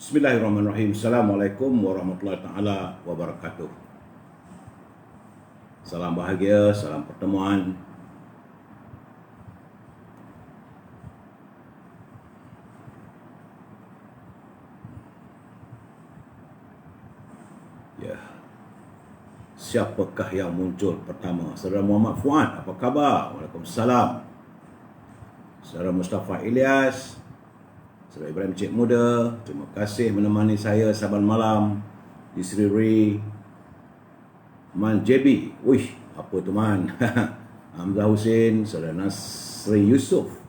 Bismillahirrahmanirrahim. Assalamualaikum warahmatullahi taala wabarakatuh. Salam bahagia, salam pertemuan. Ya. Siapakah yang muncul pertama? Saudara Muhammad Fuad, apa khabar? Waalaikumsalam. Saudara Mustafa Ilyas, Saudara Ibrahim Cik Muda, terima kasih menemani saya saban malam di Sri Ri. Man JB, wih, apa tu man? Hamzah Hussein, Saudara Nasri Yusof,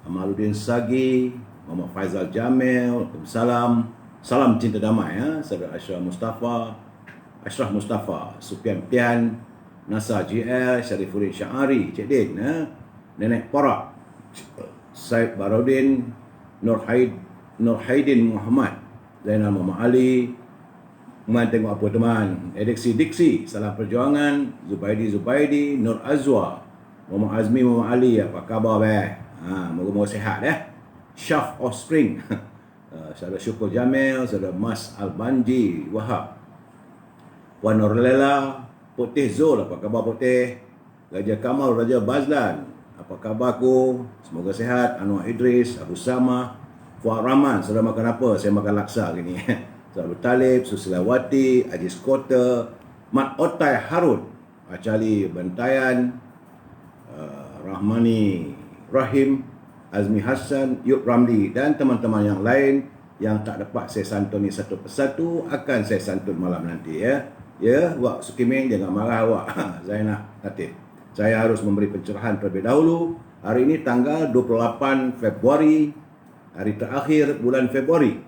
Amaluddin Sagi, Muhammad Faizal Jamil, Waalaikumsalam. Salam cinta damai ya, Saudara Ashraf Mustafa, Supian Pian, Nasa GL, Syarifuddin Syahari, Cik Din, Nenek Porak, Said Barodin, Nur Haidin Muhammad, Zainal Muhammad Ali. Teman tengok apa teman? Diksi, Salam Perjuangan, Zubaidi, Nur Azwa, Muhammad Azmi, Muhammad Ali, apa khabar moga-moga sihat Syaf Offspring, Saudara Syukur Jamil, Saudara Mas Albanji Wahab, Puan Norlela, Putih Zul, apa khabar Putih? Raja Kamal, Raja Bazlan, apa khabarku? Semoga sihat. Anwar Idris, Abu Sama, Fuad Rahman, saudara makan apa? Saya makan laksa hari ni. Saudara Abu Talib, Susilawati, Ajis Kota, Mat Otai Harun, Acali Bantayan, Rahmani Rahim, Azmi Hassan, Yub Ramli dan teman-teman yang lain yang tak dapat saya santuni satu persatu akan saya santun malam nanti ya. Ya, Wak Sukiming jangan marah awak. Zainah Latif. Saya harus memberi pencerahan terlebih dahulu. Hari ini tanggal 28 Februari, hari terakhir bulan Februari.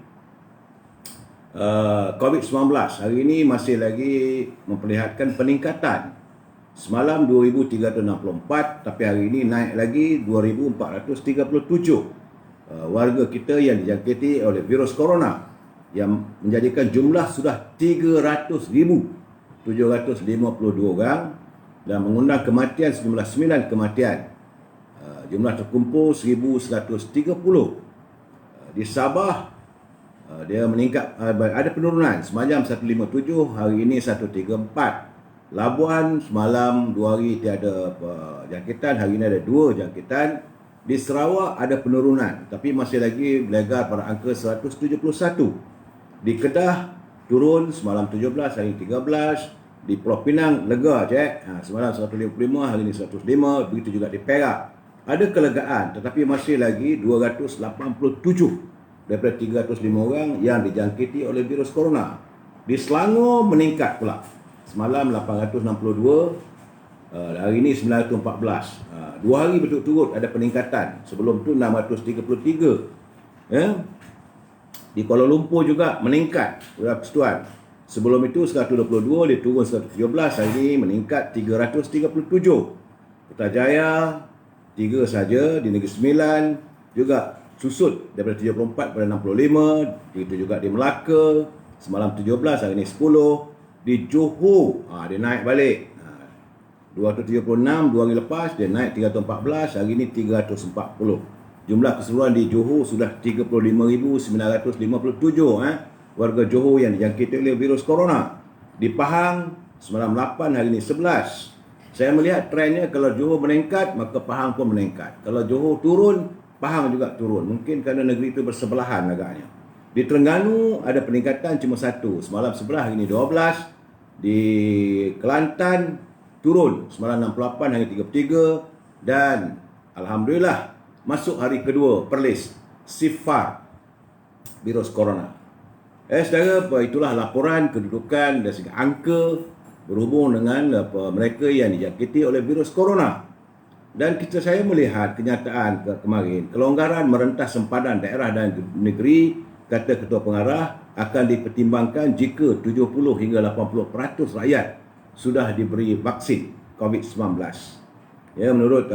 COVID-19 hari ini masih lagi memperlihatkan peningkatan. Semalam 2,364, tapi hari ini naik lagi 2,437 warga kita yang dijangkiti oleh virus corona, yang menjadikan jumlah sudah 300,752 orang dan mengundang kematian sejumlah 9 kematian. Jumlah terkumpul 1,130. Di Sabah dia meningkat, ada penurunan. Semalam 157, hari ini 134. Labuan semalam 2 hari tiada jangkitan, hari ini ada 2 jangkitan. Di Sarawak ada penurunan tapi masih lagi berlegar pada angka 171. Di Kedah turun semalam 17, hari ini 13. Di Pulau Pinang lega semalam 155, hari ini 105. Begitu juga di Perak. Ada kelegaan tetapi masih lagi 287 daripada 305 orang yang dijangkiti oleh virus corona. Di Selangor meningkat pula. Semalam 862, hari ini 914. 2 hari berturut-turut ada peningkatan. Sebelum tu 633. Di Kuala Lumpur juga meningkat persatuan. Sebelum itu 122, dia turun 117, hari ini meningkat 337. Putrajaya 3 saja. Di Negeri Sembilan juga susut daripada 74 pada 65. Begitu juga di Melaka, semalam 17, hari ini 10. Di Johor dia naik balik 276, 2 hari lepas dia naik 314, hari ini 340. Jumlah keseluruhan di Johor sudah 35,957 warga Johor yang dijangkiti oleh virus corona. Di Pahang semalam 8, hari ini 11. Saya melihat trennya, kalau Johor meningkat maka Pahang pun meningkat. Kalau Johor turun, Pahang juga turun. Mungkin kerana negeri itu bersebelahan agaknya. Di Terengganu ada peningkatan cuma 1. Semalam 11, hari ini 12. Di Kelantan turun semalam 68, hari 33. Dan alhamdulillah masuk hari kedua Perlis sifar virus corona. Saudara, itulah laporan kedudukan dan segi angka berhubung dengan mereka yang dijangkiti oleh virus corona. Dan saya melihat kenyataan kemarin, kelonggaran merentas sempadan daerah dan negeri, kata Ketua Pengarah, akan dipertimbangkan jika 70 hingga 80% rakyat sudah diberi vaksin COVID-19. Ya, menurut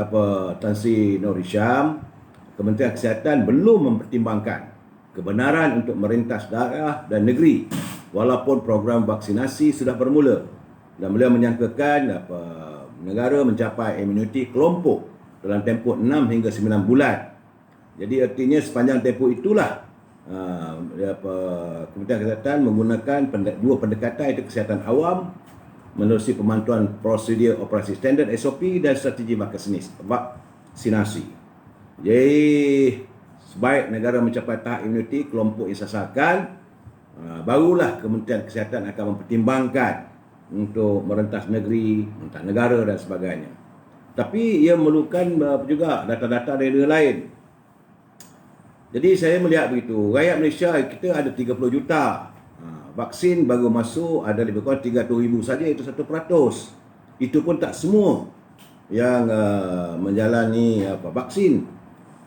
Tan Sri Nur Hisham, Kementerian Kesihatan belum mempertimbangkan kebenaran untuk merentas daerah dan negeri walaupun program vaksinasi sudah bermula, dan beliau menyangkakan negara mencapai imuniti kelompok dalam tempoh 6 hingga 9 bulan. Jadi artinya sepanjang tempoh itulah Kementerian Kesihatan menggunakan dua pendekatan, iaitu kesihatan awam menerusi pemantauan prosedur operasi standard SOP dan strategi vaksinasi. Jadi sebaik negara mencapai tahap imuniti kelompok yang disasarkan, barulah Kementerian Kesihatan akan mempertimbangkan untuk merentas negeri, merentas negara dan sebagainya. Tapi ia memerlukan juga data-data dari negara lain. Jadi saya melihat begitu, rakyat Malaysia kita ada 30 juta. Vaksin baru masuk ada lebih kurang 300,000 saja, itu 1%. Itu pun tak semua yang menjalani vaksin.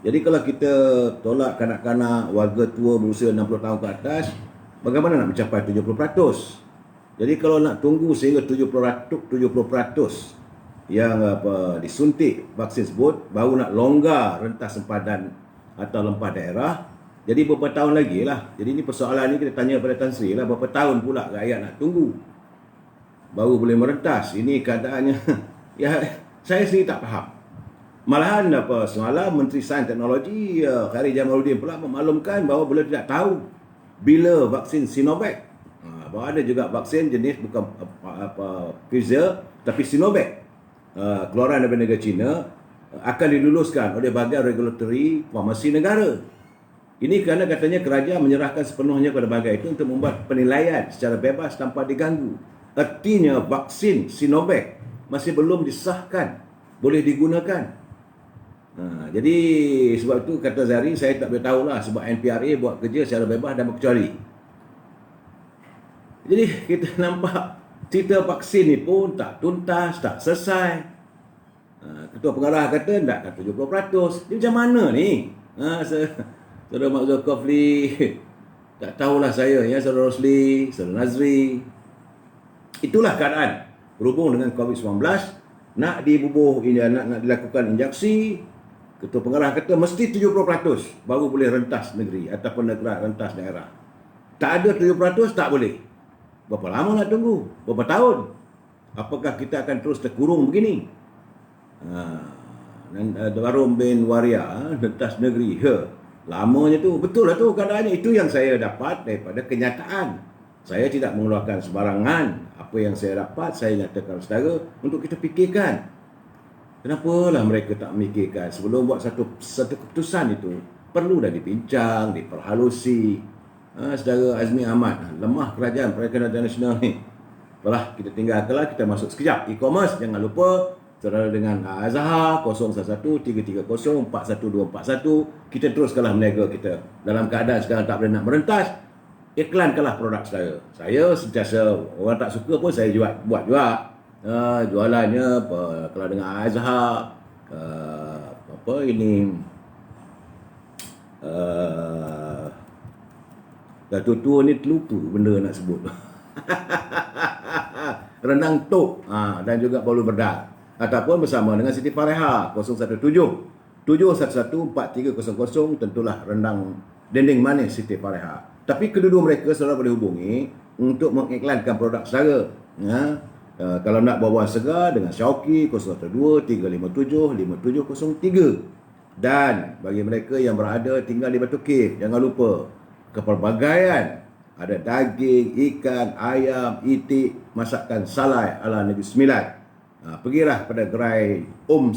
Jadi kalau kita tolak kanak-kanak, warga tua berusia 60 tahun ke atas, bagaimana nak mencapai 70%? Jadi kalau nak tunggu sehingga 70% yang disuntik vaksin tersebut, baru nak longgar rentas sempadan atau lempah daerah, jadi berapa tahun lagi lah. Jadi ini persoalan ni kita tanya pada Tan Sri lah, berapa tahun pula rakyat nak tunggu baru boleh merentas. Ini keadaannya ya saya sendiri tak faham. Malahan semalam Menteri Sains Teknologi Khairy Jamaluddin pula memaklumkan bahawa beliau tidak tahu bila vaksin Sinovac, bahawa ada juga vaksin jenis bukan Pfizer tapi Sinovac, keluaran daripada negara China, akan diluluskan oleh bahagian regulatory farmasi negara. Ini kerana katanya kerajaan menyerahkan sepenuhnya kepada bahagian itu untuk membuat penilaian secara bebas tanpa diganggu. Artinya vaksin Sinovac masih belum disahkan boleh digunakan. Jadi sebab itu kata Zahri, saya tak boleh tahulah sebab NPRA buat kerja secara bebas dan berkecuali. Jadi kita nampak cerita vaksin ni pun tak tuntas, tak selesai. Ketua pengarah kata nak 70%. Dia macam mana ni? Saudara Mak Zulkifli, tak tahulah saya ya, Saudara Rosli, Saudara Nazri. Itulah keadaan berhubung dengan COVID-19, nak nak dilakukan injeksi. Ketua pengarah kata mesti 70% baru boleh rentas negeri ataupun negara rentas daerah. Tak ada 70% tak boleh. Berapa lama nak tunggu? Berapa tahun? Apakah kita akan terus terkurung begini? Dan Barum bin Waria, rentas negeri. Lamanya tu, betul lah tu keadaannya. Itu yang saya dapat daripada kenyataan. Saya tidak mengeluarkan sebarangan. Apa yang saya dapat, saya nyatakan saudara untuk kita fikirkan. Kenapalah mereka tak memikirkan sebelum buat satu keputusan itu. Perlu dah dibincang, diperhalusi. Saudara Azmi Ahmad, lemah kerajaan Perikatan Internasional ni. Baiklah, kita tinggalkanlah, kita masuk sekejap. E-commerce, jangan lupa. Saudara dengan Azhar 011-330-41241, kita teruskanlah meniaga kita. Dalam keadaan sekarang tak boleh nak merentas, iklankanlah produk saudara. Saya sentiasa, orang tak suka pun saya buat juga. Jualannya kalau dengan Azhar, dah tua ni terlupa benda nak sebut. Rendang tok dan juga bolu bedak. Ataupun bersama dengan Siti Fareha 017-711-4300, tentulah rendang dendeng manis Siti Fareha. Tapi kedua-dua mereka saudara boleh hubungi untuk mengiklankan produk saudara. Kalau nak buah-buah segar dengan Syauqi 012-357-5703. Dan bagi mereka yang berada tinggal di Batu Cave, jangan lupa kepelbagaian, ada daging, ikan, ayam, itik, masakan salai ala Negeri Sembilan. Pergilah pada gerai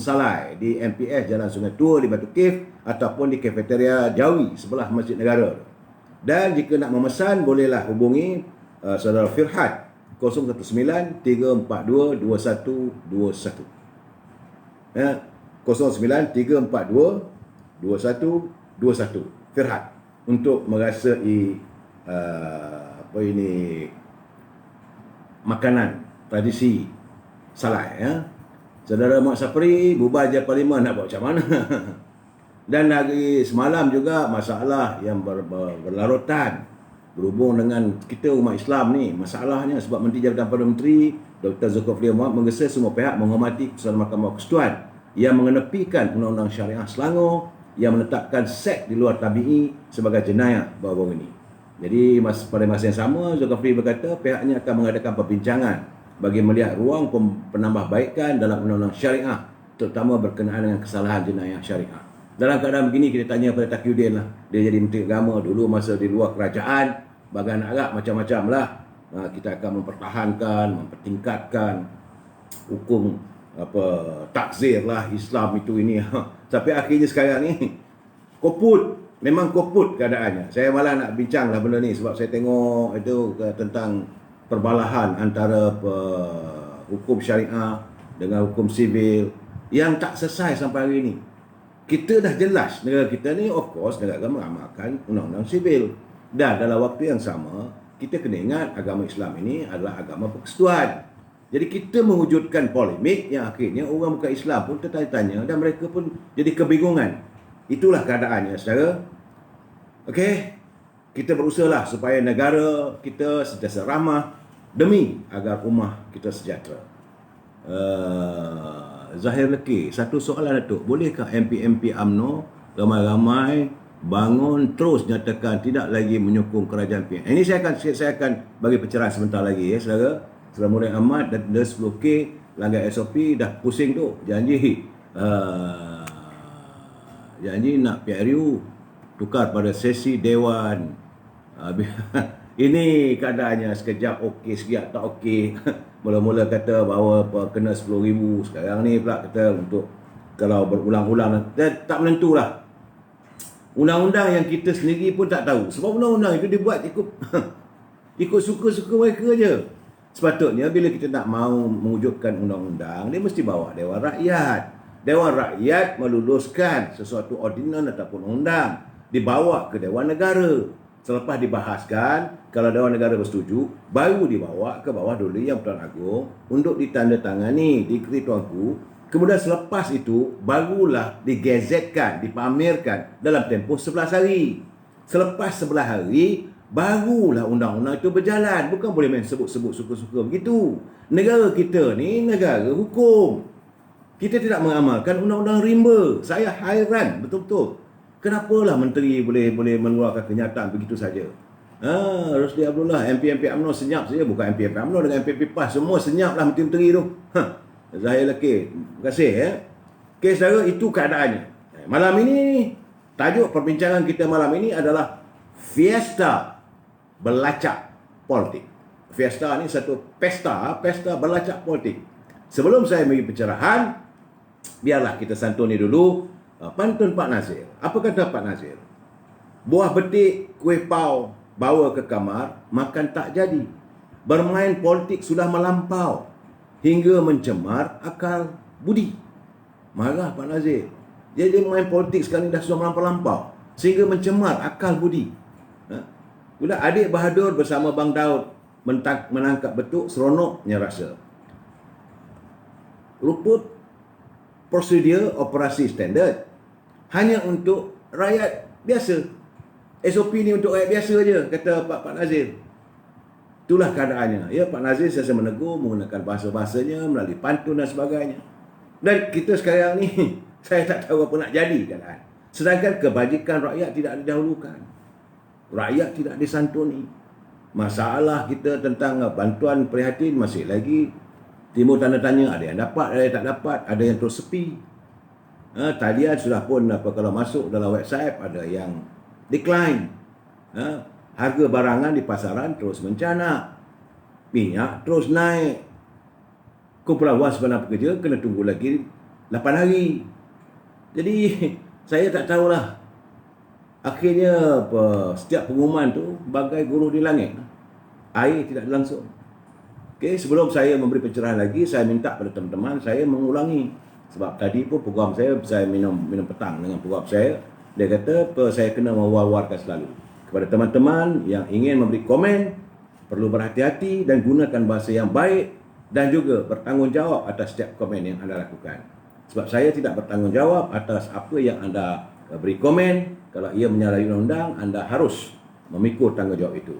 Salai di MPS Jalan Sungai Tua di Batu Cave ataupun di kafeteria Jawi sebelah Masjid Negara. Dan jika nak memesan, bolehlah hubungi saudara Firhat 019-342-2121. 019-342-2121 Firhat untuk merasai makanan tradisi Salai Saudara Mak Sapri bubar je Parlimen, nak buat macam mana? Dan hari semalam juga masalah yang berlarutan berhubung dengan kita umat Islam ni. Masalahnya sebab Menteri Jabatan Perdana Menteri Dr. Zulkifli Mohamed menggesa semua pihak menghormati keputusan Mahkamah Persekutuan yang mengenepikan Undang-Undang Syariah Selangor yang menetapkan seks di luar tabi'i sebagai jenayah baru-baru ini. Jadi pada masa yang sama, Zulkifli berkata pihaknya akan mengadakan perbincangan bagi melihat ruang penambahbaikan dalam undang-undang syariah, terutama berkenaan dengan kesalahan jenayah syariah. Dalam keadaan begini kita tanya pada Taqiyuddin lah. Dia jadi Menteri Agama dulu masa di luar kerajaan. Bagan Arab macam-macam lah. Kita akan mempertahankan, mempertingkatkan hukum takzir lah Islam itu ini. Sampai akhirnya sekarang ni koput. Memang koput keadaannya. Saya malah nak bincang lah benda ni sebab saya tengok itu tentang perbalahan antara hukum syariah dengan hukum sivil yang tak selesai sampai hari ini. Kita dah jelas negara kita ni of course negara mengamalkan undang-undang sivil. Dan dalam waktu yang sama, kita kena ingat agama Islam ini adalah agama persekutuan. Jadi kita mewujudkan polemik yang akhirnya orang bukan Islam pun tertanya-tanya dan mereka pun jadi kebingungan. Itulah keadaannya, saudara. Okey, kita berusahalah supaya negara kita sentiasa ramah demi agar ummah kita sejahtera. Zahir Lekir, satu soalan Datuk, bolehkah MP-MP UMNO ramai-ramai bangun terus nyatakan tidak lagi menyokong kerajaan PN? Ini saya akan bagi pencerahan sebentar lagi ya saudara. Saudara Murid Ahmad dan 10K langgar SOP dah pusing tu janji nak PRU tukar pada sesi dewan. Ini keadaannya sekejap okey, sekejap tak okey. Mula-mula kata bahawa kena 10,000, sekarang ni pula kata untuk kalau berulang-ulang tak menentulah. Undang-undang yang kita sendiri pun tak tahu. Sebab undang-undang itu dibuat ikut suka-suka mereka je. Sepatutnya bila kita nak mahu mewujudkan undang-undang, dia mesti bawa Dewan Rakyat. Dewan Rakyat meluluskan sesuatu ordinan ataupun undang, dibawa ke Dewan Negara. Selepas dibahaskan, kalau Dewan Negara bersetuju, baru dibawa ke bawah Duli Yang Pertuan Agong untuk ditandatangani, dikri tuanku. Kemudian selepas itu, barulah digazetkan, dipamerkan dalam tempoh 11 hari. Selepas 11 hari, barulah undang-undang itu berjalan. Bukan boleh main sebut-sebut suka-suka begitu. Negara kita ni negara hukum. Kita tidak mengamalkan undang-undang rimba. Saya hairan betul-betul. Kenapalah menteri boleh mengeluarkan kenyataan begitu saja? Rosli Abdullah, MP UMNO senyap saja. Bukan MP UMNO dengan MP PAS, semua senyaplah menteri-menteri tu. Zahir Lekir, terima kasih ya. Okey saudara, itu keadaannya. Malam ini, tajuk perbincangan kita malam ini adalah Fiesta Belacak Politik. Fiesta ni satu pesta belacak politik. Sebelum saya bagi pencerahan, biarlah kita santuni dulu pantun Pak Nazir. Apa kata Pak Nazir? Buah betik kuih pau bawa ke kamar, makan tak jadi. Bermain politik sudah melampau hingga mencemar akal budi. Marah Pak Nazir. Dia main politik sekarang ni dah sudah melampau sehingga mencemar akal budi. Bila adik Bahadur bersama Bang Daud menangkap betuk, seronoknya rasa. Luput prosedur operasi standard hanya untuk rakyat biasa. SOP ni untuk rakyat biasa je, kata Pak Nazir. Itulah keadaannya. Ya, Pak Nazir saya menegur menggunakan bahasa-bahasanya melalui pantun dan sebagainya. Dan kita sekarang ni saya tak tahu apa nak jadi keadaan. Sedangkan kebajikan rakyat tidak didahulukan. Rakyat tidak disantuni. Masalah kita tentang bantuan prihatin masih lagi timbul tanda tanya. Ada yang dapat, ada yang tak dapat, ada yang terus sepi. Talian sudah pun kalau masuk dalam website ada yang decline. Harga barangan di pasaran terus mencanak. Minyak terus naik. Kumpulan wang sebenar pekerja kena tunggu lagi 8 hari. Jadi saya tak tahulah. Akhirnya setiap pengumuman tu bagai guruh di langit. Air tidak langsung. Okey, sebelum saya memberi pencerahan lagi, saya minta pada teman-teman saya mengulangi. Sebab tadi pun program saya minum petang dengan program saya. Dia kata saya kena mewar-warkan selalu. Kepada teman-teman yang ingin memberi komen, perlu berhati-hati dan gunakan bahasa yang baik dan juga bertanggungjawab atas setiap komen yang anda lakukan. Sebab saya tidak bertanggungjawab atas apa yang anda beri komen. Kalau ia menyalahi undang-undang, anda harus memikul tanggungjawab itu.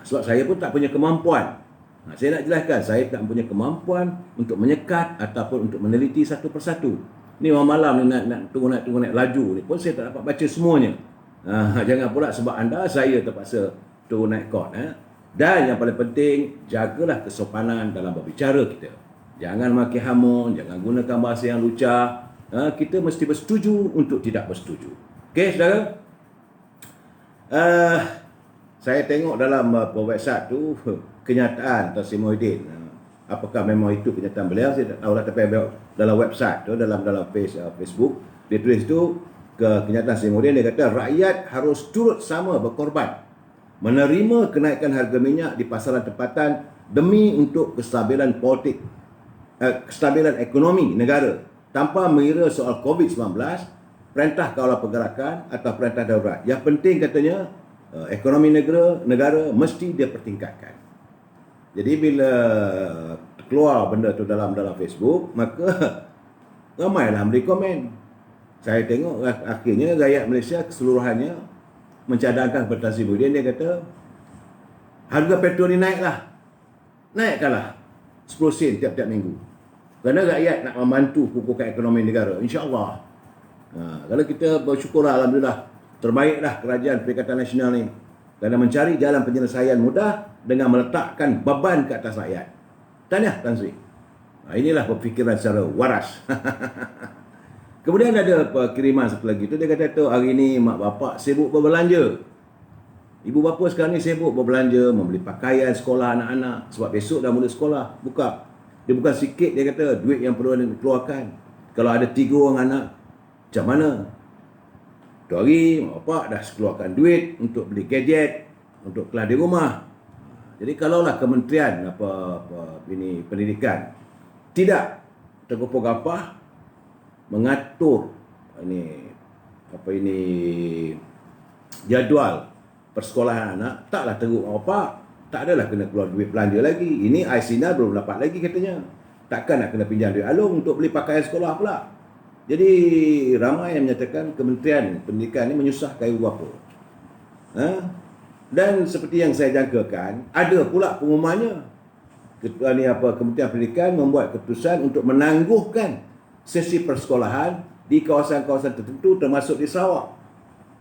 Sebab saya pun tak punya kemampuan. Saya nak jelaskan, saya tak punya kemampuan untuk menyekat ataupun untuk meneliti satu persatu. Ni malam ni nak turun naik laju ni pun saya tak dapat baca semuanya. Jangan pula sebab anda saya terpaksa turun naik court. Dan yang paling penting, jagalah kesopanan dalam berbicara kita. Jangan maki hamun, jangan gunakan bahasa yang lucah. kita mesti bersetuju untuk tidak bersetuju. Okey, saudara? Saya tengok dalam website tu kenyataan Tan Sri Muhyiddin. Apakah memang itu kenyataan beliau, saya tak tahu lah, tapi dalam website tu, dalam Facebook, dia tulis tu kenyataan Sri Muhyiddin, dia kata rakyat harus turut sama berkorban menerima kenaikan harga minyak di pasaran tempatan demi untuk kestabilan politik, kestabilan ekonomi negara tanpa mengira soal COVID-19, perintah kawalan pergerakan atau perintah darurat. Yang penting katanya ekonomi negara mesti dia pertingkatkan. Jadi bila keluar benda tu dalam Facebook, maka ramailah beri komen. Saya tengok akhirnya rakyat Malaysia keseluruhannya mencadangkan kepada Tan Sri Muhyiddin. Dia kata harga petrol ni naikkanlah 10 sen tiap-tiap minggu. Kerana rakyat nak membantu kukuhkan ekonomi negara, insya-Allah. Kalau kita bersyukurlah, alhamdulillah, terbaiklah kerajaan Perikatan Nasional ni kerana mencari jalan penyelesaian mudah dengan meletakkan beban ke atas rakyat. Tahniah Tan Sri. Inilah berfikiran secara waras. Kemudian ada kiriman satu lagi tu, dia kata tu hari ni mak bapak sibuk berbelanja. Ibu bapa sekarang ni sibuk berbelanja, membeli pakaian sekolah anak-anak sebab besok dah mula sekolah, buka. Dia bukan sikit, dia kata duit yang perlu dikeluarkan. Kalau ada 3 orang anak, macam mana? Tu hari mak bapak dah keluarkan duit untuk beli gadget, untuk kelas di rumah. Jadi kalaulah kementerian pendidikan tidak tergopoh-gapoh mengatur jadual persekolahan anak, taklah teruk mak bapak, tak adalah kena keluar duit belanja lagi. Ini Aisina belum dapat lagi katanya. Takkan nak kena pinjam duit Along untuk beli pakaian sekolah pula. Jadi ramai yang menyatakan Kementerian Pendidikan ini menyusahkan ibu bapa. Dan seperti yang saya jangkakan, ada pula pengumumannya. Kementerian Pendidikan membuat keputusan untuk menangguhkan sesi persekolahan di kawasan-kawasan tertentu termasuk di Sarawak,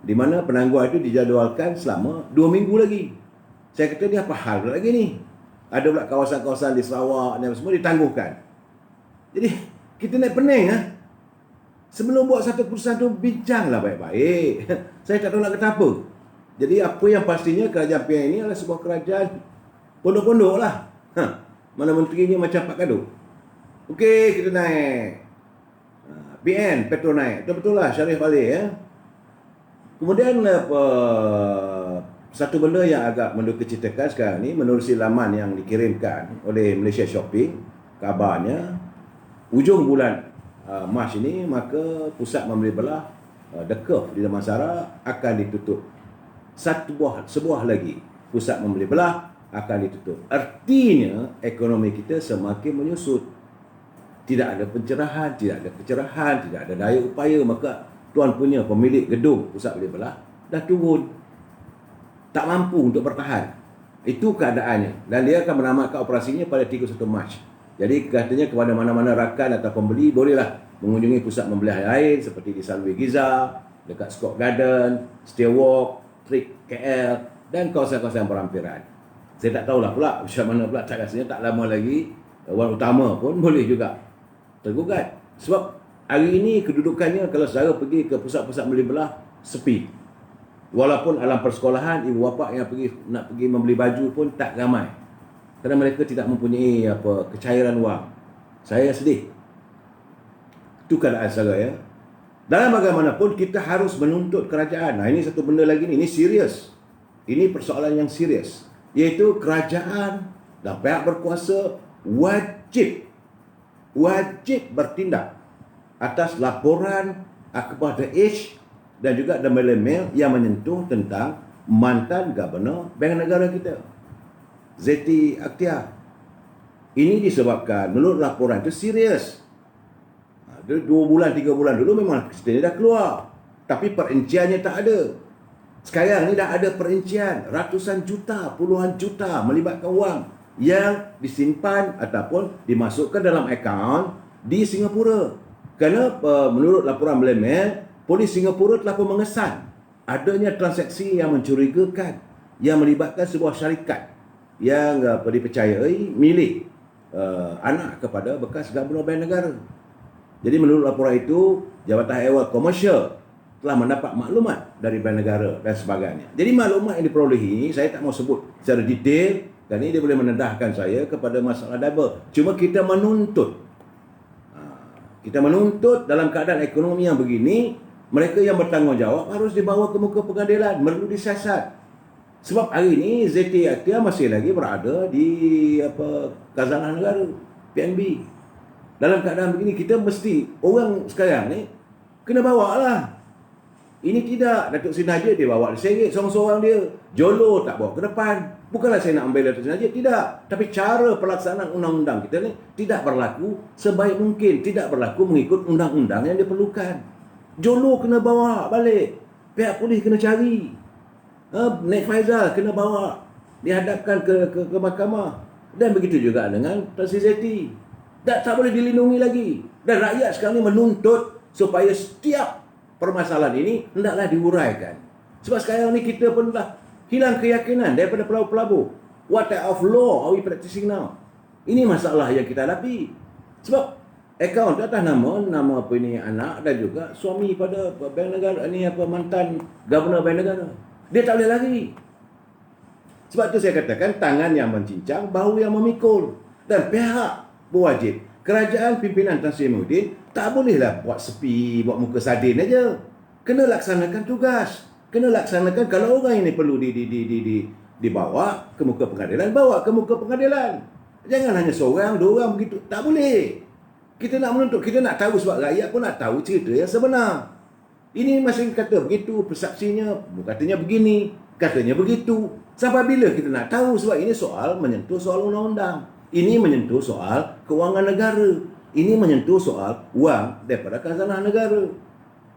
di mana penangguhan itu dijadualkan selama 2 minggu lagi. Saya kata ni apa hal pula lagi ni? Ada pula kawasan-kawasan di Sarawak dan semua ditangguhkan. Jadi kita naik pening sebelum buat satu keputusan tu, bincanglah baik-baik. Saya tak tahu nak kata apa. Jadi apa yang pastinya kerajaan PN ini adalah sebuah kerajaan pondok-pondok lah. Mana menterinya macam Pak Kadut. Okey, kita naik. PN, petrol naik. Betul lah, Syarif balik. Kemudian satu benda yang agak mendukacitakan sekarang ni, menerusi laman yang dikirimkan oleh Malaysia Shopping, kabarnya ujung bulan Mac ini, maka pusat membeli belah The Curve di Damansara akan ditutup. Sebuah lagi pusat membeli belah akan ditutup. Artinya ekonomi kita semakin menyusut. Tidak ada pencerahan, tidak ada kecerahan, tidak ada daya upaya, maka tuan punya pemilik gedung pusat beli belah dah turun, tak mampu untuk bertahan. Itu keadaannya, dan dia akan menamatkan operasinya pada 31 Mac. Jadi katanya kepada mana-mana rakan atau pembeli bolehlah mengunjungi pusat membeli lain seperti di Salwe Giza, dekat Scott Garden, Stay Walk, Trik KL dan kawasan-kawasan berhampiran. Saya tak tahulah pula macam mana pula, tak rasanya tak lama lagi Wan Utama pun boleh juga tergugat. Sebab hari ini kedudukannya, kalau saudara pergi ke pusat-pusat beli belah, sepi. Walaupun alam persekolahan, ibu bapa yang nak pergi membeli baju pun tak ramai. Kerana mereka tidak mempunyai kecairan wang. Saya sedih. Itu keadaan saudara. Dalam bagaimanapun kita harus menuntut kerajaan. Ini satu benda lagi ni, ini serius. Ini persoalan yang serius. Iaitu kerajaan dan pihak berkuasa wajib bertindak atas laporan kepada H dan juga The Daily Mail yang menyentuh tentang mantan Governor Bank Negara kita, Zeti Akhtiar. Ini disebabkan menurut laporan itu serius. 2 bulan, 3 bulan dulu memang cerita dah keluar, tapi perinciannya tak ada. Sekarang ni dah ada perincian, ratusan juta, puluhan juta melibatkan wang yang disimpan ataupun dimasukkan dalam akaun di Singapura. Kerana menurut laporan Mail, polis Singapura telah pun mengesan adanya transaksi yang mencurigakan yang melibatkan sebuah syarikat yang dipercayai milik anak kepada bekas Gubernur Bank Negara. Jadi menurut laporan itu, Jabatan Ehwal Komersial telah mendapat maklumat dari bank negara dan sebagainya. Jadi maklumat yang diperolehi, saya tak mau sebut secara detail, dan ini dia boleh menendahkan saya kepada masalah double. Cuma kita menuntut. Kita menuntut dalam keadaan ekonomi yang begini, mereka yang bertanggungjawab harus dibawa ke muka pengadilan, perlu disiasat. Sebab hari ini ZT Akhtiar masih lagi berada di Khazanah Negara, PNB. Dalam keadaan begini, kita mesti, orang sekarang ni kena bawa lah. Ini tidak, Datuk Seri Najib dia bawa diseret seorang-seorang dia. Jolo tak bawa ke depan. Bukanlah saya nak ambil Datuk Seri Najib, tidak. Tapi cara pelaksanaan undang-undang kita ni tidak berlaku sebaik mungkin. Tidak berlaku mengikut undang-undang yang diperlukan. Jolo kena bawa balik. Pihak polis kena cari. Nek Faizal kena bawa. Dihadapkan ke mahkamah. Dan begitu juga dengan Tan Sri Zeti. Tak boleh dilindungi lagi. Dan rakyat sekarang ni menuntut supaya setiap permasalahan ini hendaklah diuraikan. Sebab sekarang ni kita pun dah hilang keyakinan daripada pelabur-pelabur. What type of law are we practicing now? Ini masalah yang kita hadapi. Sebab akaun atas nama apa ini anak dan juga suami pada bank negara ni, mantan Governor Bank Negara. Dia tak boleh lagi. Sebab tu saya katakan tangan yang mencincang, bahu yang memikul. Dan pihak berwajib, kerajaan pimpinan Tan Sri Muhyiddin tak bolehlah buat sepi, buat muka sadin aja. Kena laksanakan tugas. Kena laksanakan, kalau orang ini perlu dibawa ke muka pengadilan, bawa ke muka pengadilan. Jangan hanya seorang, dua orang begitu. Tak boleh. Kita nak menuntut, kita nak tahu, sebab rakyat pun nak tahu cerita yang sebenar. Ini masih kata begitu, persepsinya, katanya begini, katanya begitu. Sampai bila kita nak tahu? Sebab ini soal menyentuh soal undang-undang. Ini menyentuh soal kewangan negara. Ini menyentuh soal wang daripada khazanah negara.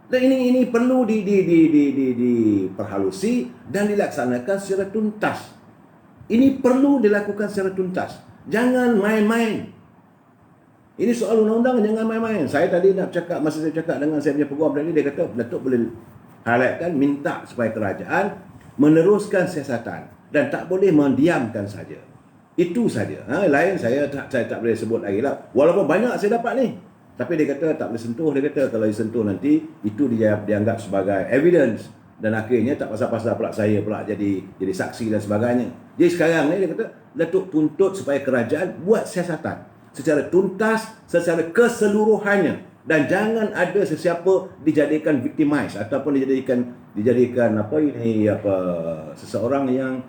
Dan ini perlu diperhalusi dan dilaksanakan secara tuntas. Ini perlu dilakukan secara tuntas. Jangan main-main. Ini soal undang-undang, jangan main-main. Saya tadi nak cakap, masa saya cakap dengan saya punya peguam tadi, dia kata, Datuk boleh highlightkan, minta supaya kerajaan meneruskan siasatan dan tak boleh mendiamkan saja. Itu saja. Lain saya tak boleh sebut lagi lah. Walaupun banyak saya dapat ni. Tapi dia kata tak boleh sentuh. Dia kata kalau disentuh nanti, itu dianggap sebagai evidence. Dan akhirnya tak pasal-pasal pula saya pula jadi saksi dan sebagainya. Jadi sekarang ni dia kata, Datuk tuntut supaya kerajaan buat siasatan secara tuntas, secara keseluruhannya. Dan jangan ada sesiapa dijadikan victimize ataupun dijadikan seseorang yang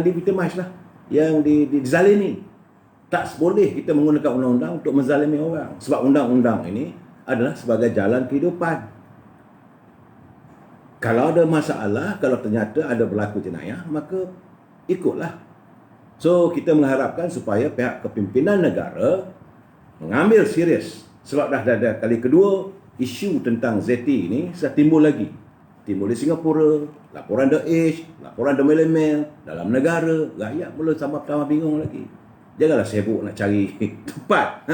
di-victimize lah. Yang dizalimi. Tak boleh kita menggunakan undang-undang untuk menzalimi orang. Sebab undang-undang ini adalah sebagai jalan kehidupan. Kalau ada masalah, kalau ternyata ada berlaku jenayah, maka ikutlah. So, kita mengharapkan supaya pihak kepimpinan negara mengambil serius. Sebab dah ada kali kedua, isu tentang ZT ini sudah timbul lagi. Timbul di Singapura, laporan The Age, laporan The Daily Mail, dalam negara, rakyat mula tambah bingung lagi. Janganlah sibuk nak cari tempat.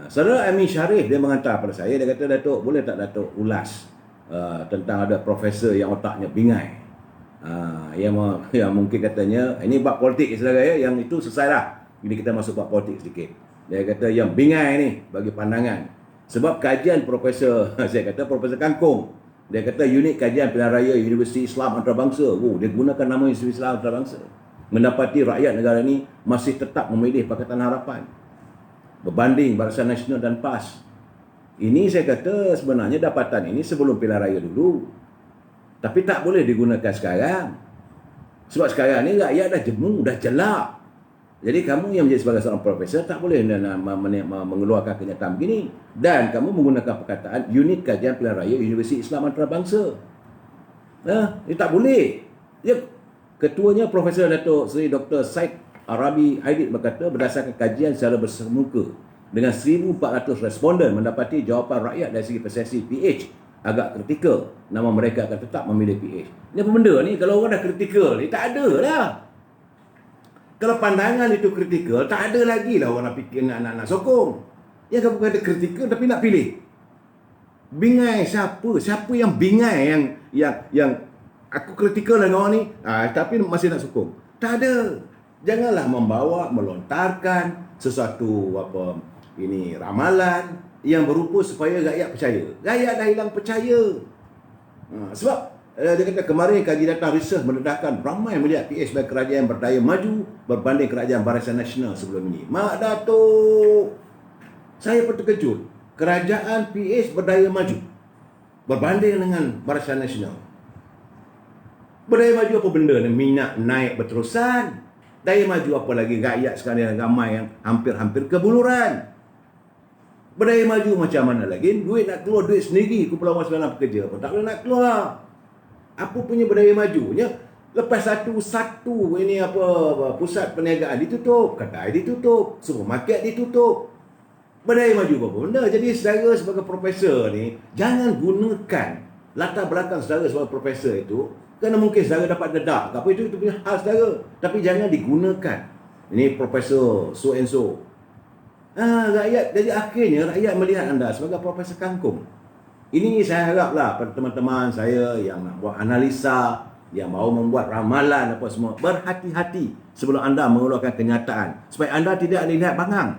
Saudara Amin Sharif, dia menghantar pada saya, dia kata, Datuk, boleh tak Datuk ulas tentang ada profesor yang otaknya bingai. Yang mungkin katanya, ini bab politik saudara ya, yang itu selesai lah. Ini kita masuk bab politik sedikit. Dia kata yang bingai ni bagi pandangan. Sebab kajian Profesor, saya kata Profesor Kangkung, dia kata unit kajian pilihan raya Universiti Islam Antarabangsa. Dia gunakan nama Universiti Islam Antarabangsa. Mendapati rakyat negara ni masih tetap memilih Pakatan Harapan berbanding Barisan Nasional dan PAS. Ini saya kata sebenarnya dapatan ini sebelum pilihan raya dulu. Tapi tak boleh digunakan sekarang. Sebab sekarang ni rakyat dah jemu, dah jelak. Jadi kamu yang menjadi sebagai seorang profesor tak boleh mengeluarkan kenyataan begini. Dan kamu menggunakan perkataan unit kajian pilihan raya Universiti Islam Antarabangsa. Ini tak boleh. Ketuanya Profesor Datuk Seri Dr. Syed Arabi Aidit berkata, berdasarkan kajian secara bersemuka dengan 1,400 responden mendapati jawapan rakyat dari segi persepsi PH agak kritikal, nama mereka akan tetap memilih PH. Ini apa benda ni? Kalau orang dah kritikal ni, tak ada lah. Kalau pandangan itu kritikal, tak ada lagi lah orang nak fikir nak sokong. Yang kamu kata kritikal tapi nak pilih. Bingai siapa? Siapa yang bingai yang aku kritikal dengan orang ni, tapi masih nak sokong? Tak ada. Janganlah melontarkan sesuatu ramalan yang berupa supaya rakyat percaya. Rakyat dah hilang percaya. Sebab dia kata kemarin kaji datang research mendedahkan ramai melihat PH sebagai kerajaan berdaya maju berbanding kerajaan Barisan Nasional sebelum ini. Mak Datuk, saya pun terkejut. Kerajaan PH berdaya maju berbanding dengan Barisan Nasional. Berdaya maju apa benda ni? Minyak naik berterusan. Daya maju apa lagi? Rakyat sekarang ramai yang hampir-hampir kebuluran. Berdaya maju macam mana lagi? Duit nak keluar duit sendiri. Kumpulan Awam Sembilan pekerja pun tak boleh nak keluar. Apa punya berdaya majunya? Lepas satu ini pusat perniagaan ditutup, kedai ditutup, supermarket ditutup. Berdaya maju apa benda? Jadi saudara sebagai profesor ni, jangan gunakan latar belakang saudara sebagai profesor itu, kerana mungkin saudara dapat dedak, apa itu punya hal saudara. Tapi jangan digunakan. Ini profesor so and so. Rakyat, jadi akhirnya rakyat melihat anda sebagai profesor kangkung. Ini saya haraplah pada teman-teman saya yang nak buat analisa, yang mahu membuat ramalan apa semua, berhati-hati sebelum anda mengeluarkan kenyataan supaya anda tidak dilihat bangang.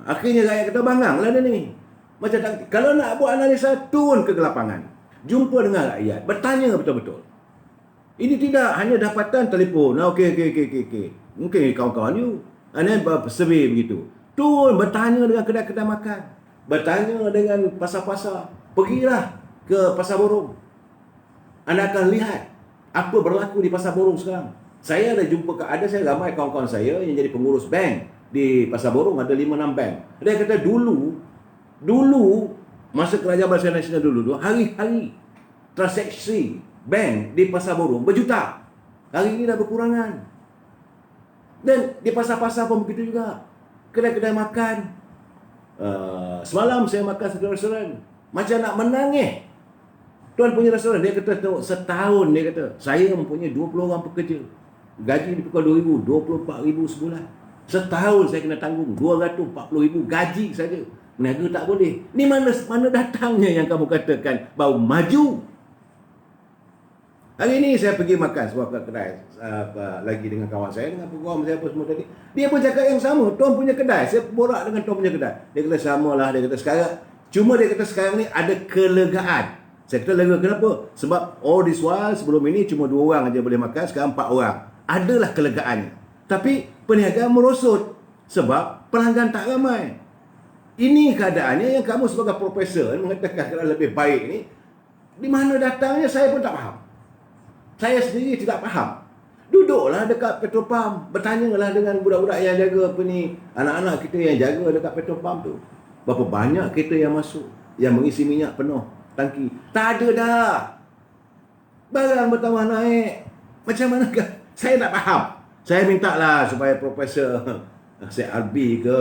Akhirnya rakyat kata bangang lah dia ni. Macam tak, kalau nak buat analisa, turun ke lapangan, jumpa dengan rakyat, bertanya betul-betul. Ini tidak hanya dapatan telefon. Okey. Mungkin kawan-kawan you survey begitu. Turun bertanya dengan kedai-kedai makan, bertanya dengan pasar-pasar. Pergilah ke Pasar Borong. Anda akan lihat apa berlaku di Pasar Borong sekarang. Saya ada jumpa, saya ramai kawan-kawan saya yang jadi pengurus bank di Pasar Borong, ada 5-6 bank. Dia kata dulu masa kerajaan Barisan Nasional dulu hari-hari transaksi bank di Pasar Borong berjuta. Hari ini dah berkurangan. Dan di pasar-pasar pun begitu juga. Kedai-kedai makan. Semalam saya makan satu restoran, macam nak menangis. Tuan punya restoran, dia kata setahun, dia kata saya mempunyai 20 orang pekerja, gaji di pukul 2,000, 24,000 sebulan. Setahun saya kena tanggung 240,000 gaji saja. Meniaga tak boleh. Ni mana datangnya yang kamu katakan bahawa maju? Hari ini saya pergi makan sebuah kedai lagi dengan kawan saya, dengan program saya apa semua tadi. Dia pun cakap yang sama. Tuan punya kedai, saya borak dengan tuan punya kedai. Dia kata samalah, dia kata sekarang. Cuma dia kata sekarang ni ada kelegaan. Saya kata lega kenapa? Sebab this while sebelum ini cuma 2 orang aja boleh makan, sekarang 4 orang. Adalah kelegaannya. Tapi perniagaan merosot sebab pelanggan tak ramai. Ini keadaannya yang kamu sebagai profesor mengatakan kalau lebih baik ni. Di mana datangnya saya pun tak faham. Saya sendiri tidak faham. Duduklah dekat petrol pump, bertanyalah dengan budak-budak yang jaga anak-anak kita yang jaga dekat petrol pump tu. Berapa banyak kereta yang masuk, yang mengisi minyak penuh tangki. Tak ada dah. Barang bertambah naik. Macam manakah? Saya tak faham. Saya mintalah supaya Profesor CRB ke,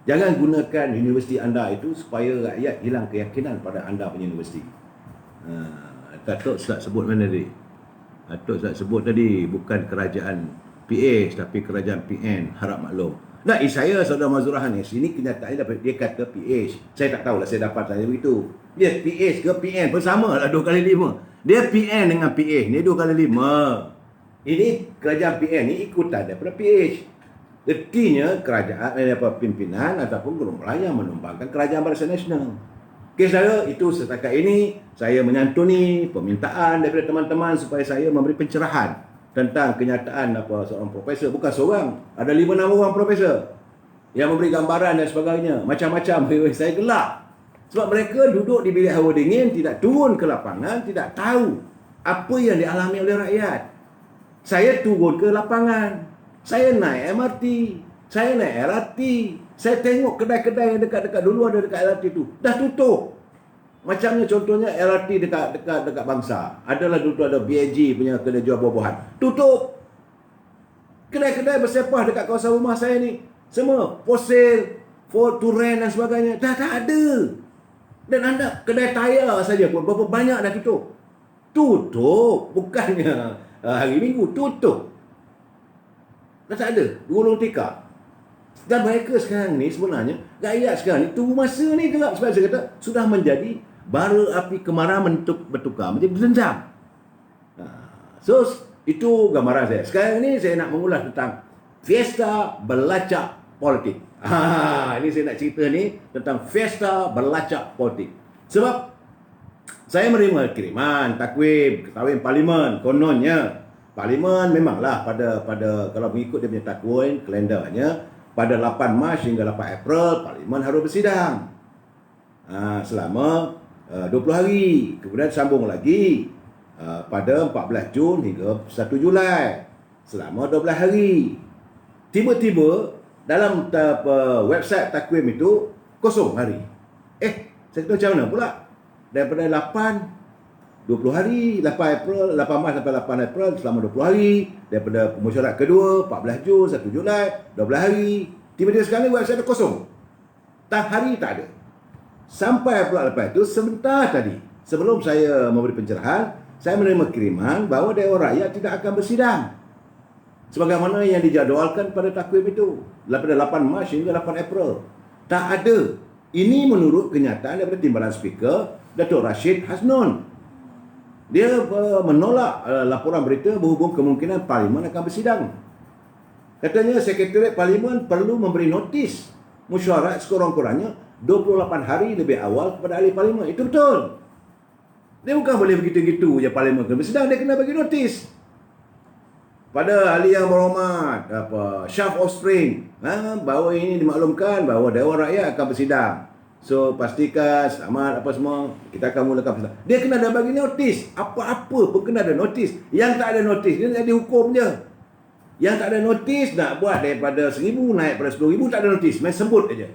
jangan gunakan universiti anda itu supaya rakyat hilang keyakinan pada anda punya universiti. Datuk Ustaz sebut mana tadi? Datuk Ustaz sebut tadi bukan kerajaan PH tapi kerajaan PN, harap maklum. Nah, saya Saudara Mazhur Hanis, ini kenyataannya dia kata PH. Saya tak tahulah, saya dapat saya begitu. Dia PH ke PN pun sama lah, 2 kali 5. Dia PN dengan PH ni 2 kali 5. Ini kerajaan PN ni ikutan daripada PH. Artinya kerajaan pimpinan ataupun gerombolan yang menumbangkan kerajaan Barisan Nasional. Okey saudara, itu setakat ini saya menyantuni permintaan daripada teman-teman supaya saya memberi pencerahan tentang kenyataan seorang profesor. Bukan seorang, ada 5-6 orang profesor yang memberi gambaran dan sebagainya. Macam-macam. Saya gelak. Sebab mereka duduk di bilik hawa dingin, tidak turun ke lapangan, tidak tahu apa yang dialami oleh rakyat. Saya turun ke lapangan. Saya naik MRT. Saya naik LRT. Saya tengok kedai-kedai yang dekat-dekat, dulu ada dekat LRT tu, dah tutup. Macamnya contohnya LRT dekat Bangsa. Adalah dulu ada BAG punya kedai jual buah-buahan. Tutup. Kedai-kedai bersepah dekat kawasan rumah saya ni, semua for sale, for to rent dan sebagainya, dah tak ada. Dan anda kedai tayar saja pun berapa banyak dah tutup. Tutup. Bukannya hari Minggu, tutup. Dah tak ada. Gulung tikar. Dan mereka sekarang ni sebenarnya, rakyat sekarang ni tunggu masa ni juga. Sebab saya kata, sudah menjadi bara api kemarahan bertukar menjadi dendam. So, itu gambaran saya. Sekarang ni saya nak mengulas tentang fiesta belacak politik. Ini saya nak cerita ni tentang Fiesta Berlacak Politik. Sebab saya menerima kiriman takwim kahwin parlimen. Kononnya parlimen memanglah pada kalau mengikut dia punya takwim kalendarnya pada 8 Mac hingga 8 April parlimen harus bersidang. Selama 20 hari. Kemudian sambung lagi pada 14 Jun hingga 1 Julai. Selama 12 hari. Tiba-tiba dalam website takwim itu kosong hari. Saya kata macam mana pula? Daripada 20 hari, 8 April, 8 Mac sampai 8 April selama 20 hari. Daripada pemusyawaratan kedua, 14 Jun, 1 Julai, 12 hari. Tiba-tiba sekarang website itu kosong. Hari tak ada. Sampai pula lepas itu, sebentar tadi, sebelum saya memberi pencerahan, saya menerima kiriman bahawa Dewan Rakyat tidak akan bersidang. Sebagaimana yang dijadualkan pada takwim itu. Daripada 8 Mac hingga 8 April. Tak ada. Ini menurut kenyataan daripada Timbalan Speaker, Datuk Rashid Hasnun. Dia menolak laporan berita berhubung kemungkinan Parlimen akan bersidang. Katanya Sekretariat Parlimen perlu memberi notis mesyuarat sekurang-kurangnya 28 hari lebih awal kepada ahli Parlimen. Itu betul. Dia bukan boleh begitu-gitu je Parlimen kena bersidang, dia kena bagi notis. Pada ahli yang berhormat Syaf Offspring, bahawa ini dimaklumkan bahawa Dewan Rakyat akan bersidang. So pastikan selamat apa semua, kita akan mulakan bersidang. Dia kena ada bagi notis. Apa-apa pun kena ada notis. Yang tak ada notis dia nak dihukum je. Yang tak ada notis nak buat daripada 1,000 naik pada 10,000 tak ada notis, main sebut aja.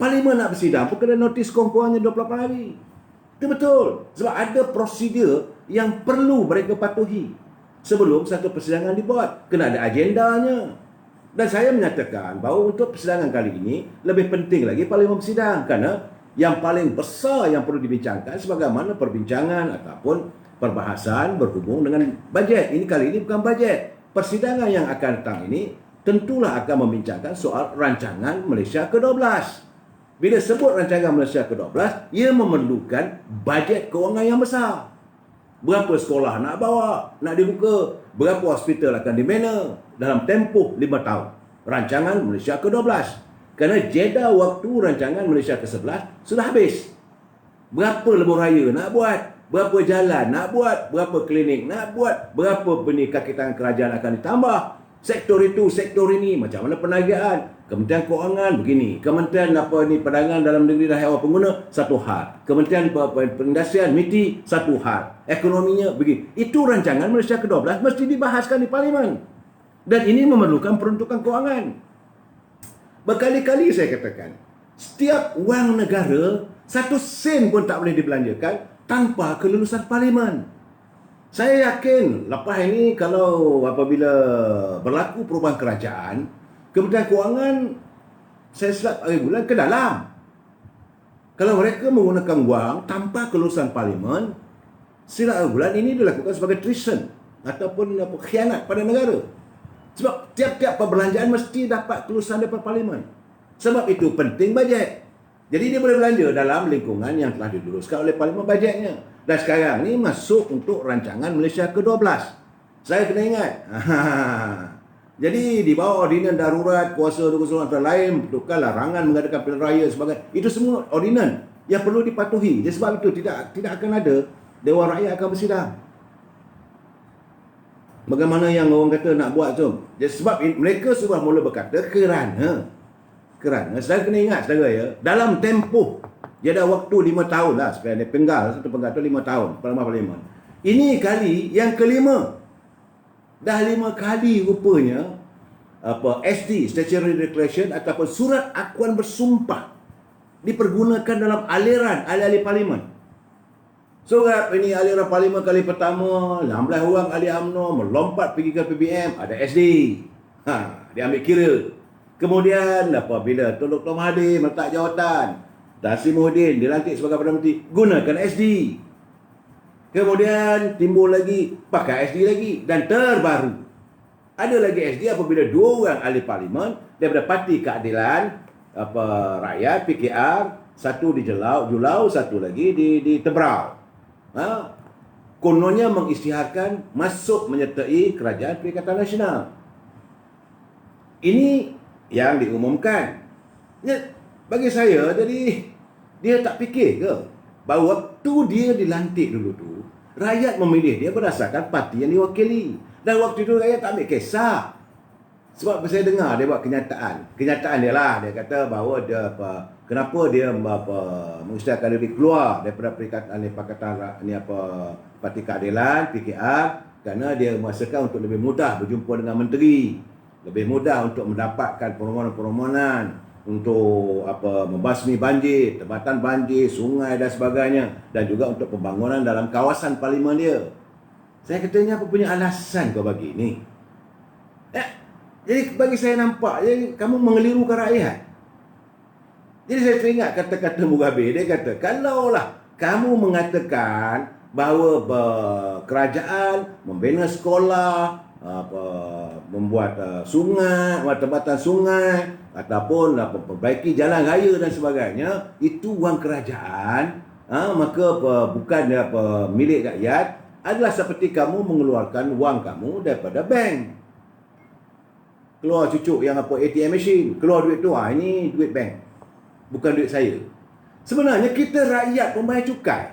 Parlimen nak bersidang pun kena notis kurang-kurangnya 28 hari. Itu betul. Sebab ada prosedur yang perlu mereka patuhi sebelum satu persidangan dibuat. Kena ada agendanya. Dan saya menyatakan bahawa untuk persidangan kali ini lebih penting lagi Parlimen bersidang, kerana yang paling besar yang perlu dibincangkan sebagaimana perbincangan ataupun perbahasan berhubung dengan bajet. Ini kali ini bukan bajet. Persidangan yang akan datang ini tentulah akan membincangkan soal rancangan Malaysia ke-12. Bila sebut rancangan Malaysia ke-12, ia memerlukan bajet kewangan yang besar. Berapa sekolah nak bawa, nak dibuka, berapa hospital akan dibina dalam tempoh 5 tahun. Rancangan Malaysia ke-12. Kerana jeda waktu rancangan Malaysia ke-11 sudah habis. Berapa lebuh raya nak buat, berapa jalan nak buat, berapa klinik nak buat, berapa benih kaki tangan kerajaan akan ditambah. Sektor itu, sektor ini, macam mana penagihan, Kementerian Kewangan begini, Kementerian Perdagangan Dalam Negeri dan Hewan Pengguna satu hal, Kementerian Perindustrian MITI satu hal, ekonominya begini. Itu rancangan Malaysia ke-12 mesti dibahaskan di Parlimen. Dan ini memerlukan peruntukan kewangan. Berkali-kali saya katakan, setiap wang negara 1 sen pun tak boleh dibelanjakan tanpa kelulusan Parlimen. Saya yakin lepas ini kalau apabila berlaku perubahan kerajaan, Kementerian Kewangan saya silap hari bulan ke dalam. Kalau mereka menggunakan wang tanpa kelulusan Parlimen, silap hari bulan ini dilakukan sebagai treason ataupun khianat pada negara. Sebab tiap-tiap perbelanjaan mesti dapat kelulusan daripada Parlimen. Sebab itu penting bajet. Jadi dia boleh belanja dalam lingkungan yang telah diluluskan oleh Parlimen bajetnya. Dan sekarang ni masuk untuk rancangan Malaysia ke-12. Saya kena ingat. Jadi di bawah ordinan darurat kuasa keseluruhan antara lain bentukan larangan mengadakan pilihan raya sebagai itu semua ordinan yang perlu dipatuhi. Jadi sebab itu tidak akan ada Dewan Rakyat akan bersidang. Bagaimana yang orang kata nak buat tu? Jadi sebab mereka sudah mula berkata kerana saya kena ingat saudara ya, dalam tempoh jeda waktu 5 tahun lah sekarang dia penggal, satu penggal tu 5 tahun Parlimen. Ini kali yang kelima. Dah 5 kali rupanya SD, Statutory Declaration ataupun surat akuan bersumpah dipergunakan dalam aliran ahli-ahli Parlimen. Surat ini aliran Parlimen kali pertama, 16 orang ahli UMNO melompat pergi ke PBM, ada SD. Dia ambil kira. Kemudian apabila Tun Dr. Mahathir meletak jawatan, Tan Sri Muhyiddin dilantik sebagai Perdana Menteri, gunakan SD. Kemudian timbul lagi, pakai SD lagi. Dan terbaru, ada lagi SD apabila 2 orang ahli Parlimen daripada Parti Keadilan Rakyat, PKR, satu di Julau, satu lagi di Tebrau. Kononnya mengisytiharkan masuk menyertai Kerajaan Perikatan Nasional. Ini yang diumumkan. Bagi saya, jadi dia tak fikir ke bahawa waktu dia dilantik dulu tu, rakyat memilih dia berdasarkan parti yang diwakili. Dan waktu itu rakyat tak ambil kisah. Sebab saya dengar dia buat kenyataan dia lah, dia kata bahawa dia kenapa dia mengisytiharkan diri keluar daripada Parti Keadilan PKR, kerana dia merasakan untuk lebih mudah berjumpa dengan menteri, lebih mudah untuk mendapatkan permohonan-permohonan untuk membasmi banjir, tempatan banjir, sungai dan sebagainya, dan juga untuk pembangunan dalam kawasan parlimen dia. Saya katanya, apa punya alasan kau bagi ni? Jadi bagi saya nampak, jadi kamu mengelirukan rakyat. Jadi saya teringat kata-kata Mugabe, dia kata, kalaulah kamu mengatakan bahawa kerajaan membina sekolah, membuat sungai, tempatan sungai, ataupun perbaiki jalan raya dan sebagainya, itu wang kerajaan, maka bukan milik rakyat, adalah seperti kamu mengeluarkan wang kamu daripada bank. Keluar cucuk yang ATM machine, keluar duit tu, ini duit bank, bukan duit saya. Sebenarnya kita rakyat pembayar cukai,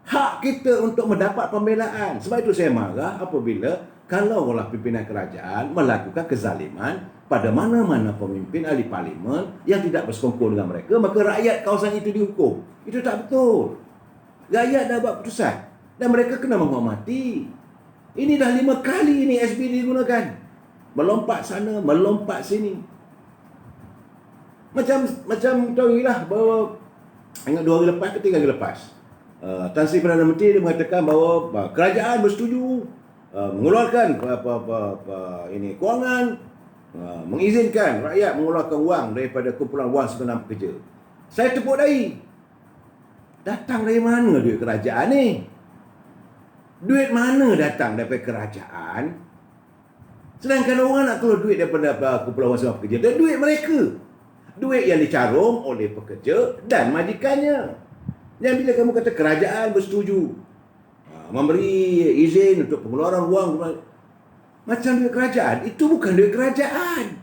hak kita untuk mendapat pembelaan. Sebab itu saya marah apabila kalaulah pimpinan kerajaan melakukan kezaliman pada mana-mana pemimpin ahli parlimen yang tidak bersekongkol dengan mereka, maka rakyat kawasan itu dihukum. Itu tak betul. Rakyat dah buat keputusan dan mereka kena menghormati. Ini dah 5 kali ini SB digunakan. Melompat sana, melompat sini. Macam tahulah bahawa ingat 2 hari lepas ke 3 hari lepas, Tan Sri Perdana Menteri dia mengatakan bahawa kerajaan bersetuju mengeluarkan kewangan, mengizinkan rakyat mengeluarkan wang daripada kumpulan wang sebenar pekerja. Saya tepuk dahi. Datang dari mana duit kerajaan ni? Duit mana datang daripada kerajaan? Sedangkan orang nak keluar duit daripada kumpulan wang sebenar pekerja, dan duit mereka, duit yang dicarum oleh pekerja dan majikannya. Yang bila kamu kata kerajaan bersetuju memberi izin untuk pengeluaran wang macam duit kerajaan, itu bukan duit kerajaan,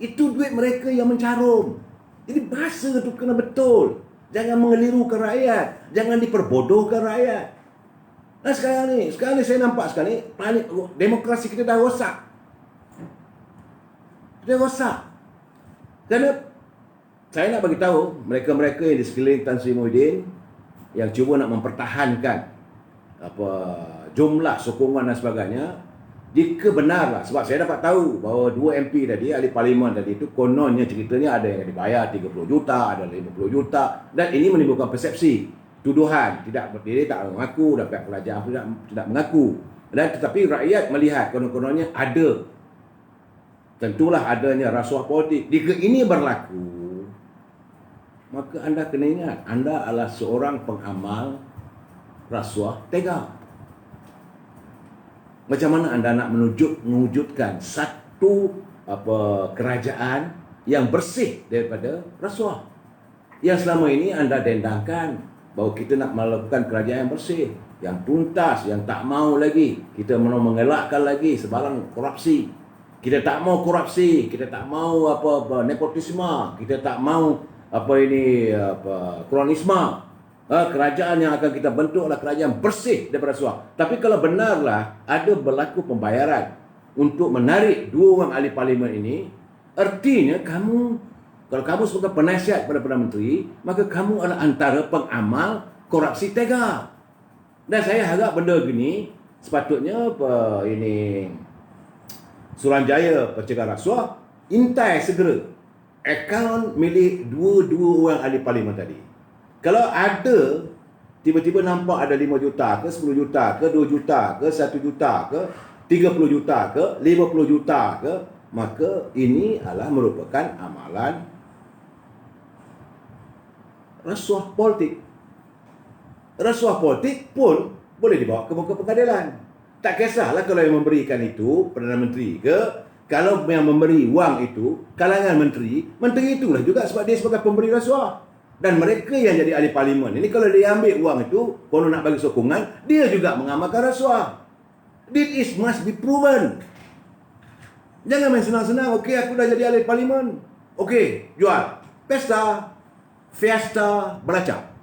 itu duit mereka yang mencarum. Jadi bahasa itu kena betul. Jangan mengelirukan rakyat, jangan diperbodohkan rakyat. Nah sekarang ni saya nampak sekarang ni demokrasi kita dah rosak. Dia rosak. Kerana saya nak bagi tahu mereka-mereka yang di sekeliling Tan Sri Muhyiddin yang cuba nak mempertahankan jumlah sokongan dan sebagainya, jika benarlah, sebab saya dapat tahu bahawa 2 MP tadi, ahli parlimen tadi itu, kononnya ceritanya ada yang dibayar 30 juta, ada 50 juta, dan ini menimbulkan persepsi, tuduhan, dia tak mengaku, dan pihak kerajaan tidak mengaku, dan tetapi rakyat melihat konon-kononnya ada, tentulah adanya rasuah politik. Jika ini berlaku, maka anda kena ingat, anda adalah seorang pengamal rasuah tega. Macam mana anda nak mewujudkan satu kerajaan yang bersih daripada rasuah? Yang selama ini anda dendangkan bahawa kita nak melakukan kerajaan yang bersih, yang tuntas, yang tak mau lagi, kita mau mengelakkan lagi sebarang korupsi. Kita tak mau korupsi, kita tak mau nepotisme, kita tak mau kronisme. Kerajaan yang akan kita bentuk adalah kerajaan bersih daripada rasuah. Tapi kalau benarlah ada berlaku pembayaran untuk menarik 2 orang ahli parlimen ini, artinya kalau kamu sebagai penasihat kepada Perdana Menteri, maka kamu adalah antara pengamal korupsi tega. Dan saya harap benda gini sepatutnya Suruhanjaya Pencegahan Rasuah intai segera akaun milik 2 orang ahli parlimen tadi. Kalau ada tiba-tiba nampak ada 5 juta ke 10 juta ke 2 juta ke 1 juta ke 30 juta ke 50 juta ke, maka ini adalah merupakan amalan rasuah politik. Rasuah politik pun boleh dibawa ke muka pengadilan. Tak kisahlah kalau yang memberikan itu Perdana Menteri ke, kalau yang memberi wang itu kalangan menteri itulah juga sebab dia sebagai pemberi rasuah. Dan mereka yang jadi ahli parlimen ini, kalau dia ambil wang itu, kalau nak bagi sokongan, dia juga mengamalkan rasuah. This must be proven. Jangan main senang-senang, okey aku dah jadi ahli parlimen, Okey, jual. Pesta, fiesta, belacak.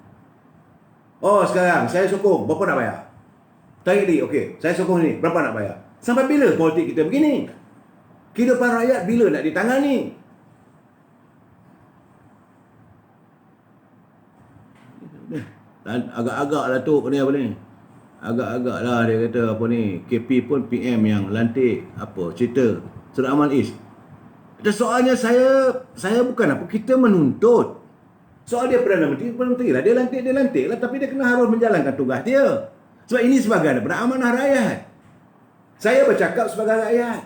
Oh, sekarang saya sokong, berapa nak bayar? Tarik lagi, okey, saya sokong ni, berapa nak bayar? Sampai bila politik kita begini? Kehidupan rakyat bila nak ditangani? Dan agak-agak lah tu ni apa ni? Agak-agak lah dia kata apa ni, KP pun PM yang lantik. Apa cerita? Surat Aman Is. Soalnya saya bukan apa, kita menuntut. Soal dia Perdana Menteri lah. Dia lantik lah. Tapi dia kena harus menjalankan tugas dia. Sebab ini sebagai daripada amanah rakyat. Saya bercakap sebagai rakyat.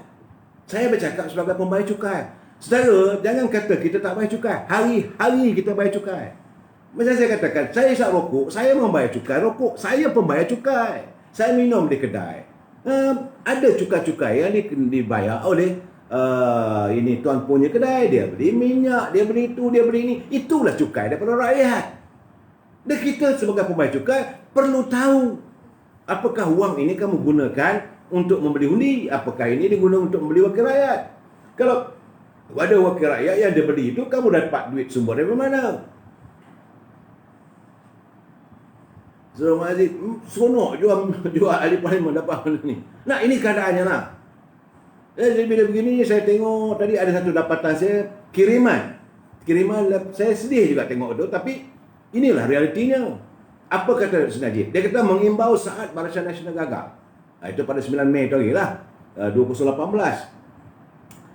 Saya bercakap sebagai pembayar cukai. Saudara, jangan kata kita tak bayar cukai. Hari-hari kita bayar cukai. Macam saya katakan, saya isap rokok, saya membayar cukai rokok. Saya pembayar cukai. Saya minum di kedai. Ada cukai-cukai yang dibayar oleh ini tuan punya kedai. Dia beli minyak, dia beli itu, dia beli ini. Itulah cukai daripada rakyat. Dan kita sebagai pembayar cukai perlu tahu apakah wang ini kamu gunakan untuk membeli undi, apakah ini digunakan untuk membeli wakil rakyat. Kalau ada wakil rakyat yang dia beli itu, kamu dapat duit sumber dari mana? Saudara Aziz, seronok jual ahli parlimen dapat benda ni. Nah, ini keadaannya lah. Jadi bila begini, saya tengok tadi ada satu dapatan saya, kiriman, saya sedih juga tengok itu, tapi inilah realitinya. Apa kata Najib? Dia kata mengimbau saat Barisan Nasional gagal. Itu pada 9 Mei tu lah, 2018.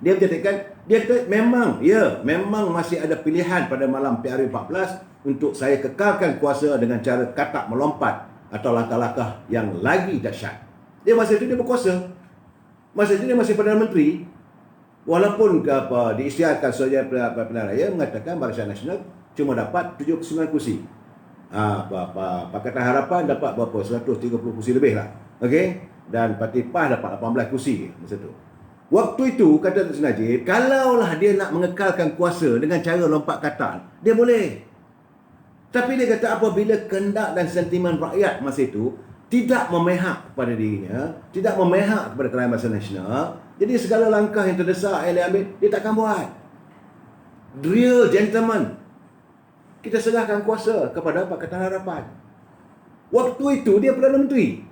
Dia menyatakan, dia kata memang masih ada pilihan pada malam PRU 14 untuk saya kekalkan kuasa dengan cara katak melompat atau langkah-langkah yang lagi dahsyat. Dia masa itu dia berkuasa. Masa itu dia masih Perdana Menteri. Walaupun diisytiharkan saja Pilihan Raya mengatakan Barisan Nasional cuma dapat 79 kursi. Pakatan Harapan dapat berapa? 130 kursi lebih lah. Okey? Dan Parti PAS dapat 18 kursi masa tu. Waktu itu, kata Tun Najib, kalaulah dia nak mengekalkan kuasa dengan cara lompat katak, dia boleh. Tapi dia kata apabila kehendak dan sentimen rakyat masa itu tidak memihak kepada dirinya, tidak memihak kepada kerajaan Barisan Nasional, jadi segala langkah yang terdesak yang dia ambil, dia takkan buat. Real gentleman. Kita serahkan kuasa kepada Pakatan Harapan. Waktu itu dia Perdana Menteri.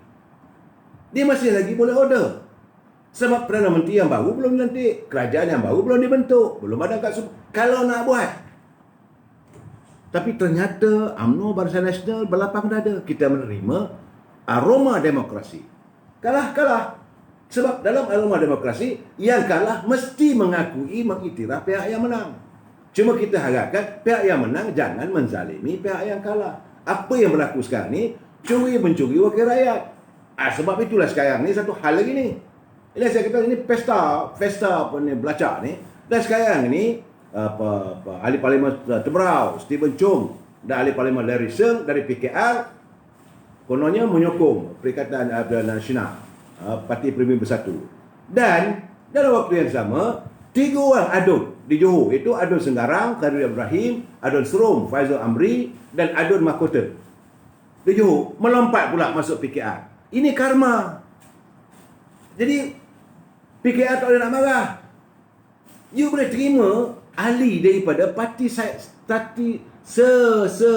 Dia masih lagi boleh order. Sebab Perdana Menteri yang baru belum dilantik, kerajaan yang baru belum dibentuk, belum ada kat kalau nak buat. Tapi ternyata UMNO Barisan Nasional berlapang dada. Kita menerima aroma demokrasi. Kalah. Sebab dalam aroma demokrasi, yang kalah mesti mengakui, mengiktiraf pihak yang menang. Cuma kita harapkan pihak yang menang jangan menzalimi pihak yang kalah. Apa yang berlaku sekarang ni, curi-mencuri wakil rakyat. Sebab itulah sekarang ni satu hal lagi ni. Ini saya kata ini pesta apa ni belacak ni. Dan sekarang ni ahli parlimen Tebrau, Stephen Chung dan ahli parlimen Larry Seng dari PKR kononnya menyokong Perikatan Nasional, Parti Pribumi Bersatu. Dan dalam waktu yang sama, 3 orang adun di Johor, iaitu Adun Senggarang, Khairul Ibrahim, Adun Serum, Faizal Amri dan Adun Mahkota di Johor melompat pula masuk PKR. Ini karma. Jadi PKR tak boleh nak marah. You boleh terima ahli daripada parti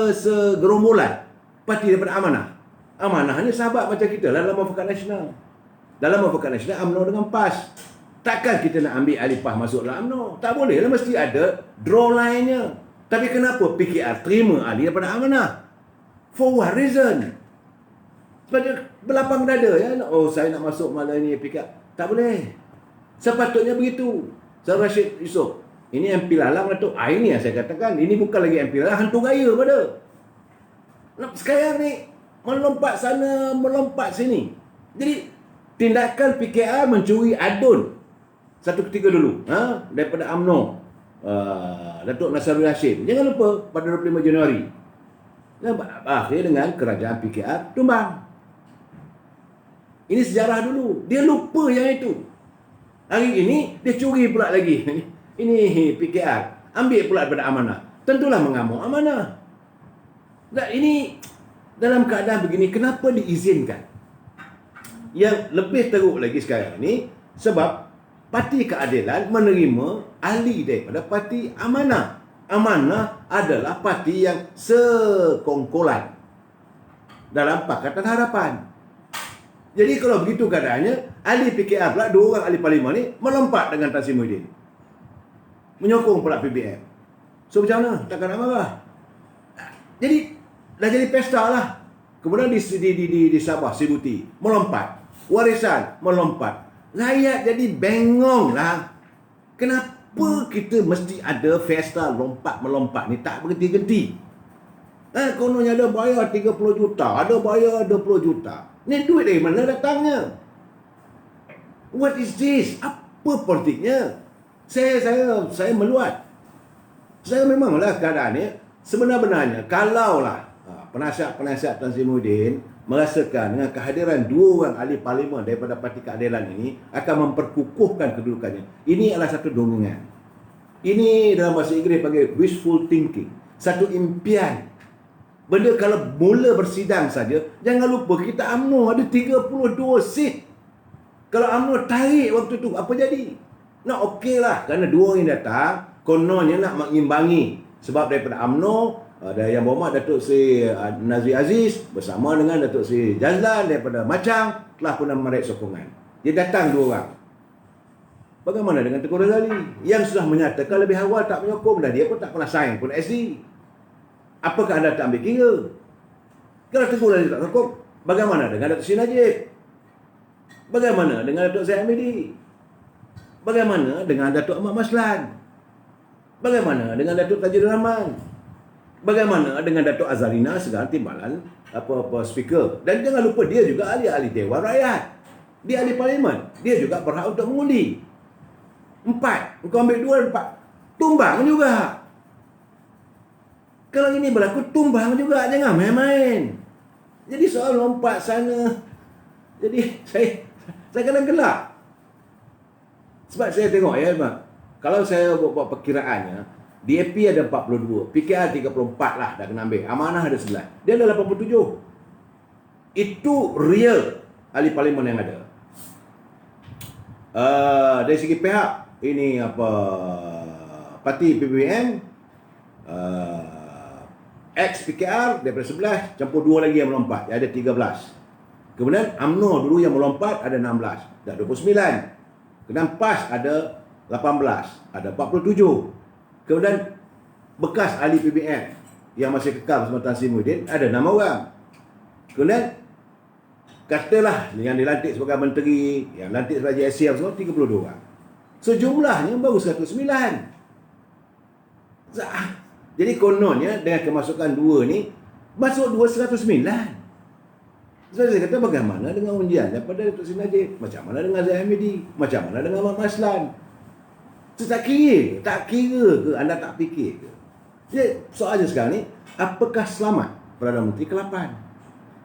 segerombolan parti daripada Amanah. Amanah ni sahabat macam kita dalam Muafakat Nasional. Dalam Muafakat Nasional UMNO dengan PAS. Takkan kita nak ambil ahli PAS masuk dalam UMNO? Tak boleh lah, mesti ada draw line-nya. Tapi kenapa PKR terima ahli daripada Amanah? For what reason? Sebab dia berlapang dada ya. Oh, saya nak masuk malam ni PKR. Tak boleh. Sepatutnya begitu. Saudara Rashid Yusof, ini MP Lalang Datuk. Ini yang saya katakan, ini bukan lagi MP Lalang, hantu gaya pada. Sekarang ni melompat sana, melompat sini. Jadi tindakan PKR mencuri adun satu ketika dulu daripada UMNO, Datuk Nasarul Hashim. Jangan lupa pada 25 Januari akhir dengan kerajaan PKR tumbang. Ini sejarah dulu. Dia lupa yang itu. Hari ini dia curi pula lagi. Ini PKR ambil pula daripada Amanah. Tentulah mengamuk Amanah. Dan ini dalam keadaan begini, kenapa diizinkan? Yang lebih teruk lagi sekarang ni, sebab Parti Keadilan menerima ahli daripada Parti Amanah. Amanah adalah parti yang sekongkolan dalam Pakatan Harapan. Jadi kalau begitu keadaannya, ahli PKR pula, 2 orang ahli parlimen ni melompat dengan Tan Sri Muhyiddin, menyokong pula PBM. So macam mana? Takkan nak marah. Jadi dah jadi pesta lah. Kemudian di Sabah, Sibuti melompat, Warisan melompat. Rakyat jadi bengong lah. Kenapa kita mesti ada pesta lompat-melompat ni tak berhenti-henti? Kononnya ada bayar 30 juta, ada bayar 20 juta. Ni duit dari mana datangnya? What is this? Apa politiknya? Saya meluat. Saya memanglah keadaan ni sebenar-benarnya kalaulah penasihat-penasihat Tan Sri Muhyiddin merasakan dengan kehadiran 2 orang ahli parlimen daripada Parti Keadilan ini akan memperkukuhkan kedudukannya. Ini adalah satu dongeng. Ini dalam bahasa Inggeris panggil wishful thinking. Satu impian. Benda kalau mula bersidang saja, jangan lupa kita UMNO ada 32 seat. Kalau UMNO tarik waktu tu, apa jadi? Nak okey lah, kerana 2 orang yang datang, kononnya nak mengimbangi. Sebab daripada UMNO, ada Yang Berhormat Datuk Seri Nazri Aziz bersama dengan Datuk Seri Jazlan daripada Macang telah pun menarik sokongan. Dia datang 2 orang. Bagaimana dengan Tengku Razali yang sudah menyatakan lebih awal tak menyokong dan dia pun tak pernah sign pun SD? Apakah anda tak ambil kira? Kalau Tengku Razali tak sokong, bagaimana dengan Datuk Seri Najib? Bagaimana dengan Datuk Zaid Hamidi? Bagaimana dengan Datuk Ahmad Maslan? Bagaimana dengan Datuk Tajudin Rahman? Bagaimana dengan Datuk Azalina sekarang timbalan speaker? Dan jangan lupa dia juga ahli-ahli Dewan Rakyat. Dia ahli parlimen. Dia juga berhak untuk mengundi. 4. Kau ambil 2 dan 4. Tumbang juga. Kalau ini berlaku, tumbang juga. Jangan main-main. Jadi soal lompat sana. Jadi saya kadang gelak. Sebab saya tengok ya, kalau saya buat perkiraannya, DAP ada 42, PKR 34 lah dah kena ambil. Amanah ada 9. Dia ada 87. Itu real ahli parlimen yang ada. Dari segi pihak, ini parti PBM, ex-PKR daripada 11, campur 2 lagi yang melompat, ada 13. Kemudian UMNO dulu yang melompat ada 16, dah 29. Kemudian PAS ada 18, ada 47. Kemudian bekas ahli PBN yang masih kekal bersama Tan Sri Muhyiddin ada 6 orang. Kemudian katalah yang dilantik sebagai menteri, yang lantik sebagai SCM semua 32 orang. So jumlahnya baru 109. Jadi kononnya dengan kemasukan 2 ni masuk 209. So saya kata bagaimana dengan undian daripada Datuk Seri Najib? Macam mana dengan Zaid Hamidi? Macam mana dengan Ahmad Maslan? Tak kira ke? Anda tak fikir ke? Jadi soalnya sekarang ni, apakah selamat Perdana Menteri ke-8?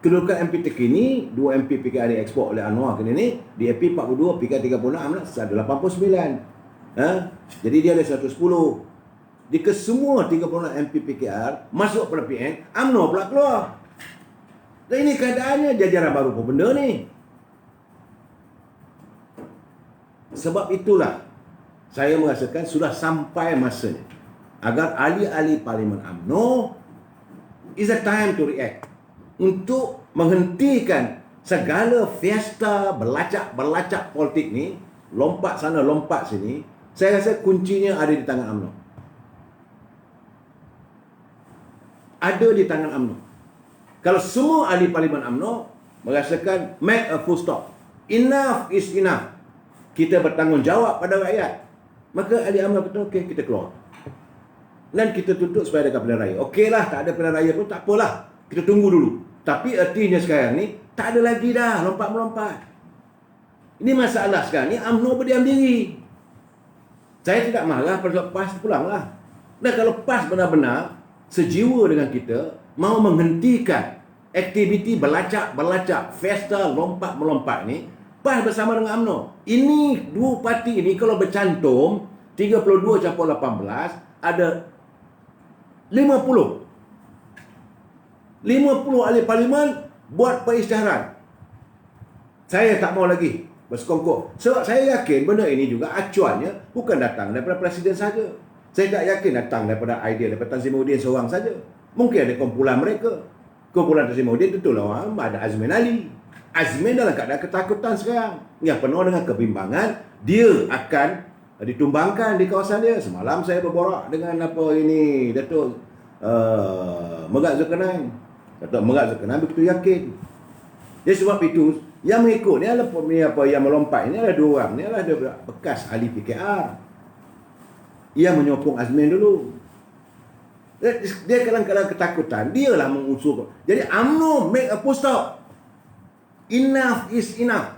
Kedudukan MP terkini, 2 MP PKR diekspor oleh Anwar kini ni, DAP 42, PKR 36, ada 89. Jadi dia ada 110. Jika semua 36 MP PKR masuk pada PN, UMNO pula keluar. Dan ini keadaannya jajaran baru apa benda ni? Sebab itulah saya merasakan sudah sampai masanya agar ahli-ahli parlimen UMNO is a time to react untuk menghentikan segala fiesta berlacak politik ni, lompat sana lompat sini. Saya rasa kuncinya ada di tangan UMNO. Ada di tangan UMNO. Kalau semua ahli parlimen UMNO merasakan make a full stop, enough is enough, kita bertanggungjawab pada rakyat, maka ahli UMNO kata okey, kita keluar. Dan kita tuntut supaya ada pilihan raya. Okeylah, tak ada pilihan raya pun tak apalah. Kita tunggu dulu. Tapi artinya sekarang ni tak ada lagi dah lompat-melompat. Ini masalah sekarang ni, UMNO berdiam diri. Saya tidak marah pada PAS pulanglah. Dan kalau PAS benar-benar sejiwa dengan kita, mau menghentikan aktiviti berlacak, festa lompat-melompat ni, PAS bersama dengan UMNO. Ini 2 parti ini kalau bercantum 32 campur 18 ada 50 ahli parlimen buat perisytiharan. Saya tak mau lagi bersekongkol. Sebab saya yakin benda ini juga acuannya bukan datang daripada Presiden saja. Saya tak yakin datang daripada idea daripada Tan Sri Muhyiddin seorang saja. Mungkin ada kumpulan mereka. Kumpulan Tan Sri Muhyiddin tentulah ada Azmin Ali. Azmin dalam keadaan ketakutan sekarang, yang penuh dengan kebimbangan. Dia akan ditumbangkan di kawasan dia. Semalam saya berborak dengan Datuk Megat Zulkarnain. Datuk Megat Zulkarnain begitu yakin. Jadi sebab itu yang mengikut ni adalah yang melompat ini adalah dua orang. Ini adalah bekas ahli PKR yang menyokong Azmin dulu. Dia kadang-kadang ketakutan, dialah mengusul. Jadi UMNO make a full stop. Enough is enough.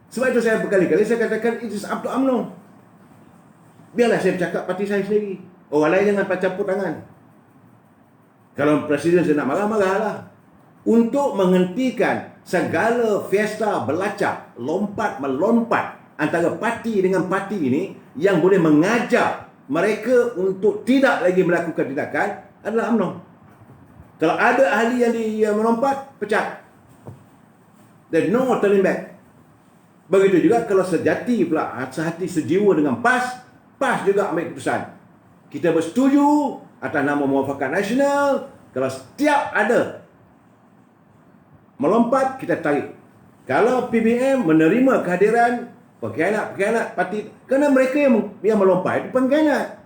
Sebab itu saya berkali-kali saya katakan it is up to UMNO. Biarlah saya bercakap parti saya sendiri. Orang lain jangan campur tangan. Kalau Presiden saya nak marah, marahlah. Untuk menghentikan segala fiesta belacak, lompat melompat antara parti dengan parti ini yang boleh mengajak mereka untuk tidak lagi melakukan tindakan adalah UMNO. Kalau ada ahli yang melompat, pecat. There's no turning back. Begitu juga kalau sejati pula, sehati sejiwa dengan PAS, PAS juga ambil keputusan. Kita bersetuju atas nama Muafakat Nasional. Kalau setiap ada melompat, kita tarik. Kalau PBM menerima kehadiran pengkhianat parti, kerana mereka yang melompat itu pengkhianat.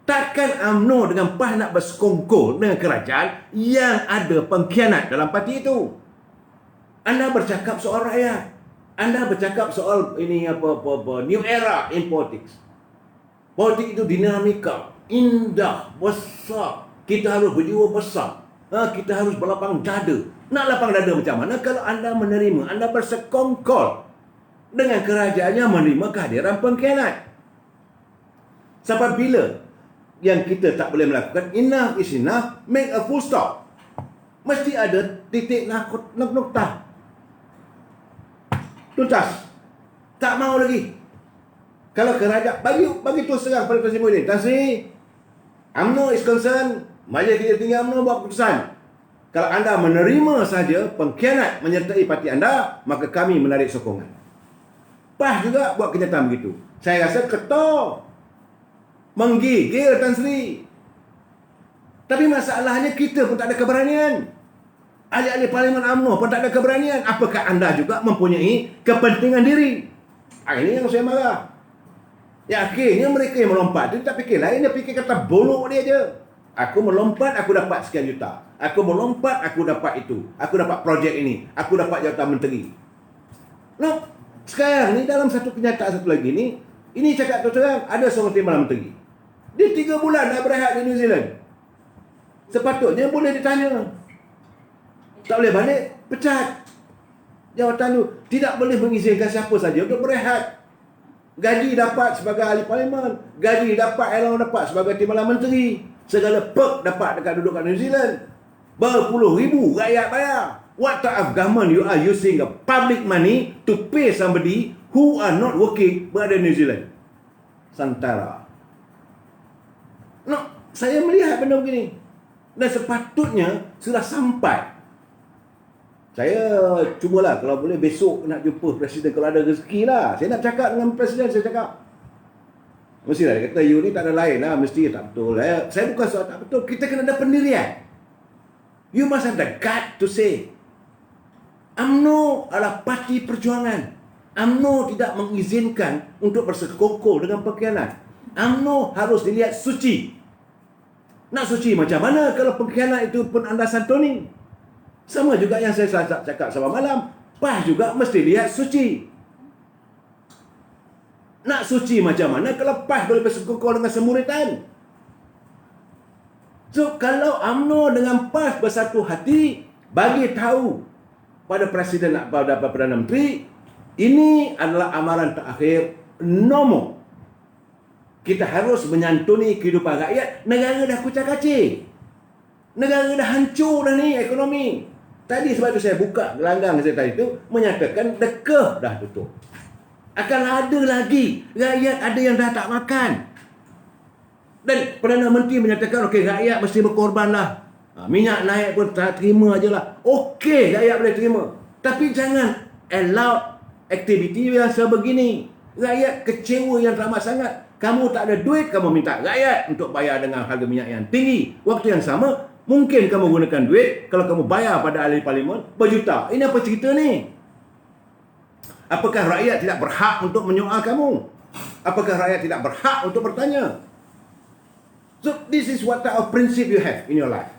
Takkan UMNO dengan PAS nak bersekongkol dengan kerajaan yang ada pengkhianat dalam parti itu. Anda bercakap soal rakyat. Anda bercakap soal new era in politics. Politik itu dinamika, indah, besar. Kita harus berjiwa besar. Kita harus berlapang dada. Nak lapang dada macam mana kalau anda menerima, anda bersekongkol dengan kerajaan yang menerima kehadiran pengkhianat? Sampai bila yang kita tak boleh melakukan enough is enough, make a full stop? Mesti ada titik noktah. Tuntas. Tak mau lagi. Kalau kerajaan bagi terus terang pada Tan Sri Muhyiddin, Tan Sri, UMNO is concerned, majlis kita tinggi UMNO buat keputusan. Kalau anda menerima saja pengkhianat menyertai parti anda, maka kami menarik sokongan. PAS juga buat kenyataan begitu. Saya rasa ketor, menggigil Tan Sri. Tapi masalahnya kita pun tak ada keberanian. Ahli-ahli Parlimen UMNO pun tak ada keberanian. Apakah anda juga mempunyai kepentingan diri? Ini yang saya marah. Ya, akhirnya mereka yang melompat, dia tak fikir lain, dia fikir kata bolok dia je. Aku melompat, aku dapat sekian juta. Aku melompat, aku dapat itu. Aku dapat projek ini. Aku dapat jawatan menteri. No, sekarang ni dalam satu kenyataan satu lagi ni, ini cakap terang, ada seorang timbalan menteri. Dia 3 bulan dah berehat di New Zealand. Sepatutnya boleh ditanya. Tak boleh balik, pecat. Jawatan tu tidak boleh mengizinkan siapa saja untuk berehat. Gaji dapat sebagai ahli parlimen, gaji dapat, allowance dapat sebagai timbalan menteri, segala perk dapat dekat duduk kat New Zealand. Berpuluh ribu rakyat bayar. What type of government you are using a public money to pay somebody who are not working berada di New Zealand? Santara. No, saya melihat benda begini. Dan sepatutnya sudah sampai. Saya cubalah kalau boleh besok nak jumpa Presiden kalau ada rezeki lah. Saya nak cakap dengan Presiden, saya cakap. Mestilah dia kata, you ni tak ada lain lah, mesti tak betul. Saya bukan soal tak betul, kita kena ada pendirian. You must have the gut to say, UMNO adalah parti perjuangan. UMNO tidak mengizinkan untuk bersekongkol dengan pengkhianat. UMNO harus dilihat suci. Nak suci macam mana kalau pengkhianat itu pun anda santuni? Sama juga yang saya cakap sama malam. PAS juga mesti lihat suci. Nak suci macam mana kalau PAS boleh bersekongkol dengan semuritan? So, kalau UMNO dengan PAS bersatu hati, bagi tahu pada Presiden, pada Perdana Menteri, ini adalah amaran terakhir nomor. Kita harus menyantuni kehidupan rakyat. Negara dah kucak-kacir. Negara dah hancur dah ni ekonomi. Tadi sebab itu saya buka gelanggang saya tadi itu menyatakan dekah dah tutup. Akan ada lagi rakyat ada yang dah tak makan. Dan Perdana Menteri menyatakan okey, rakyat mesti berkorbanlah. Minyak naik pun tak terima aje lah. Okey, rakyat boleh terima. Tapi jangan aktiviti yang sebegini. Rakyat kecewa yang teramat sangat. Kamu tak ada duit, kamu minta rakyat untuk bayar dengan harga minyak yang tinggi. Waktu yang sama, mungkin kamu gunakan duit kalau kamu bayar pada ahli parlimen berjuta. Ini apa cerita ni? Apakah rakyat tidak berhak untuk menyoal kamu? Apakah rakyat tidak berhak untuk bertanya? So, this is what type of principle you have in your life.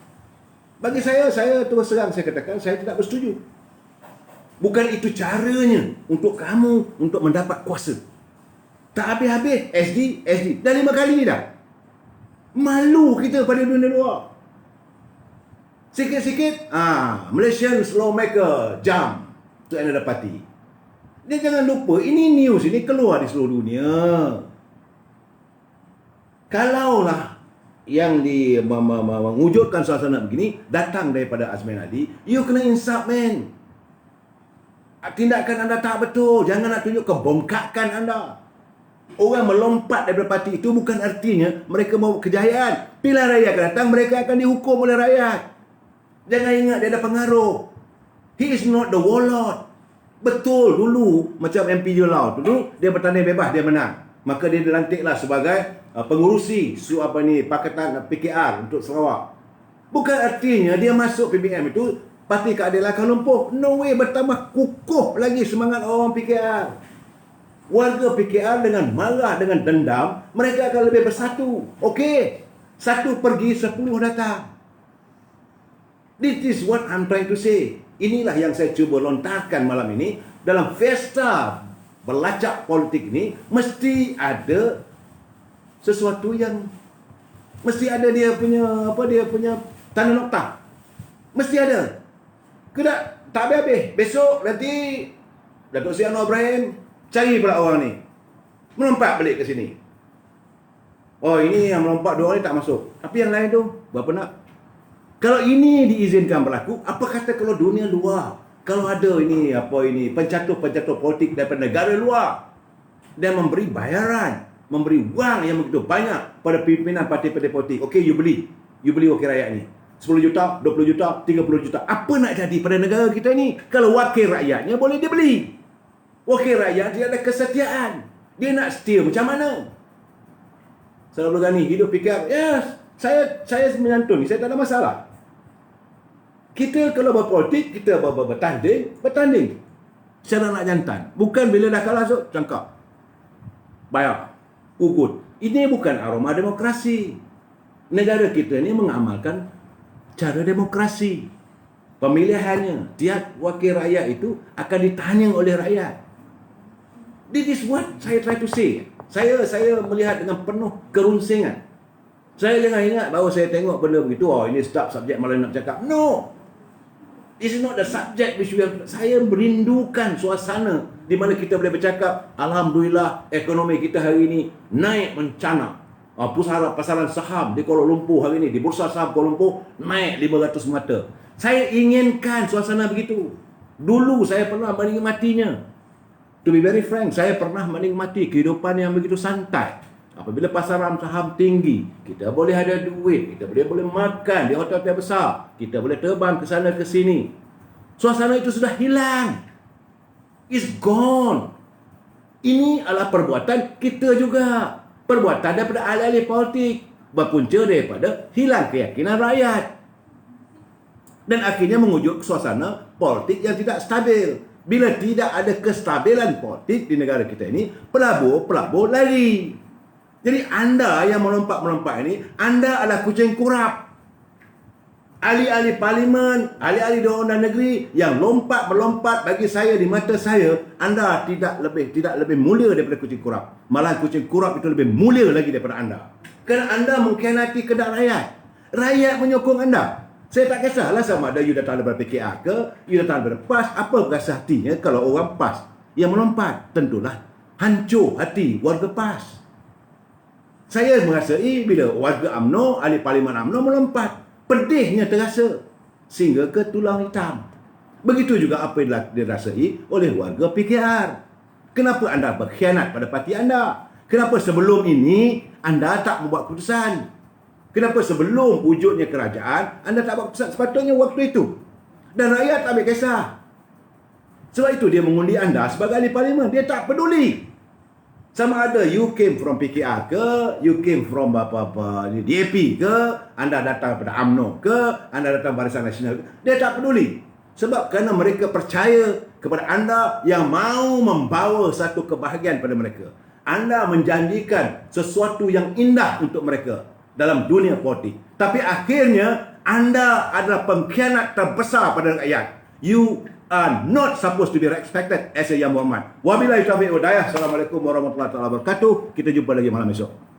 Bagi saya terus terang saya katakan, saya tidak bersetuju. Bukan itu caranya untuk kamu untuk mendapat kuasa. Tak habis-habis SD. Dah 5 kali dah. Malu kita pada dunia luar. Sikit-sikit, Malaysian lawmaker jump to another party. Dia jangan lupa, ini news ini keluar di seluruh dunia. Kalaulah yang mewujudkan suasana begini datang daripada Azmin Ali, you kena insaf, man. Tindakan anda tak betul. Jangan nak tunjuk kebongkakan anda. Orang melompat daripada parti itu bukan artinya mereka mahu kejayaan. Pilihan rakyat akan datang, mereka akan dihukum oleh rakyat. Jangan ingat dia ada pengaruh. He is not the warlord. Betul, dulu macam MP Julau dulu dia bertanding bebas, dia menang. Maka dia dilantiklah sebagai pengurusi Pakatan PKR untuk Sarawak. Bukan artinya dia masuk PBM itu Parti Keadilan akan lumpuh. No way, bertambah kukuh lagi semangat orang PKR. Warga PKR dengan marah, dengan dendam, mereka akan lebih bersatu. Okey, 1 pergi 10 datang. This is what I'm trying to say. Inilah yang saya cuba lontarkan malam ini. Dalam pesta berlacak politik ini, mesti ada sesuatu yang mesti ada dia punya tanda nokta. Mesti ada. Kena tak habis-habis. Besok nanti Datuk Seri Anwar Ibrahim cari pula orang ni. Melompat balik ke sini. Oh, ini yang melompat 2 orang ni tak masuk. Tapi yang lain tu berapa nak? Kalau ini diizinkan berlaku, apa kata kalau dunia luar? Kalau ada ini pencatur-pencatur politik daripada negara luar dan memberi bayaran, memberi wang yang begitu banyak pada pimpinan parti-parti politik. Okey, you beli wakil rakyat ni. 10 juta, 20 juta, 30 juta. Apa nak jadi pada negara kita ni? Kalau wakil rakyatnya boleh dia beli. Wakil rakyat dia ada kesetiaan. Dia nak setia macam mana? Selalu Ghani hidup fikir, yes, saya menyantun, saya tak ada masalah. Kita kalau berpolitik, kita bertanding. Secara nak jantan. Bukan bila dah kalah, cangkap. Bayar. Ugut. Ini bukan aroma demokrasi. Negara kita ni mengamalkan cara demokrasi. Pemilihannya, tiap wakil rakyat itu akan ditanya oleh rakyat. This is what saya try to say. Saya melihat dengan penuh kerunsingan. Saya jangan ingat bahawa saya tengok benda begitu, ini subjek malah nak cakap. No. This is not the subject which we have. Saya merindukan suasana di mana kita boleh bercakap, alhamdulillah ekonomi kita hari ini naik mencana. Pasaran saham di Kuala Lumpur hari ini, di Bursa Saham Kuala Lumpur naik 500 mata. Saya inginkan suasana begitu. Dulu saya pernah menikmatinya. To be very frank, saya pernah menikmati kehidupan yang begitu santai. Apabila pasaran saham tinggi, kita boleh ada duit, kita boleh makan di hotel-hotel besar, kita boleh terbang ke sana ke sini. Suasana itu sudah hilang. It's gone. Ini adalah perbuatan kita juga. Perbuatan daripada ahli-ahli politik. Berpunca daripada hilang keyakinan rakyat. Dan akhirnya mewujud suasana politik yang tidak stabil. Bila tidak ada kestabilan politik di negara kita ini, pelabur lari. Jadi anda yang melompat ini, anda adalah kucing kurap. Ahli-ahli parlimen, ahli-ahli Undang-Undang Negeri yang melompat bagi saya, di mata saya, anda tidak lebih mulia daripada kucing kurap. Malah kucing kurap itu lebih mulia lagi daripada anda. Kerana anda mengkhianati kehendak rakyat. Rakyat menyokong anda. Saya tak kisahlah sama ada you datang daripada PKR ke, you datang daripada PAS, apa berasa hatinya kalau orang PAS yang melompat? Tentulah hancur hati warga PAS. Saya merasai bila warga UMNO, ahli parlimen UMNO melompat. Pedihnya terasa sehingga ke tulang hitam. Begitu juga apa yang dirasai oleh warga PKR. Kenapa anda berkhianat pada parti anda? Kenapa sebelum ini anda tak membuat keputusan? Kenapa sebelum wujudnya kerajaan anda tak buat keputusan? Sepatutnya waktu itu. Dan rakyat tak ambil kisah. Sebab itu dia mengundi anda sebagai ahli parlimen. Dia tak peduli sama ada you came from PKR ke, you came from apa-apa DAP ke, anda datang pada UMNO ke, anda datang Barisan Nasional ke. Dia tak peduli. Sebab kerana mereka percaya kepada anda yang mau membawa satu kebahagiaan pada mereka. Anda menjanjikan sesuatu yang indah untuk mereka dalam dunia politik. Tapi akhirnya anda adalah pengkhianat terbesar pada rakyat. You are not supposed to be respected as a Yang Berhormat. Wabillahi taufiq wal hidayah. Assalamualaikum warahmatullahi wabarakatuh. Kita jumpa lagi malam esok.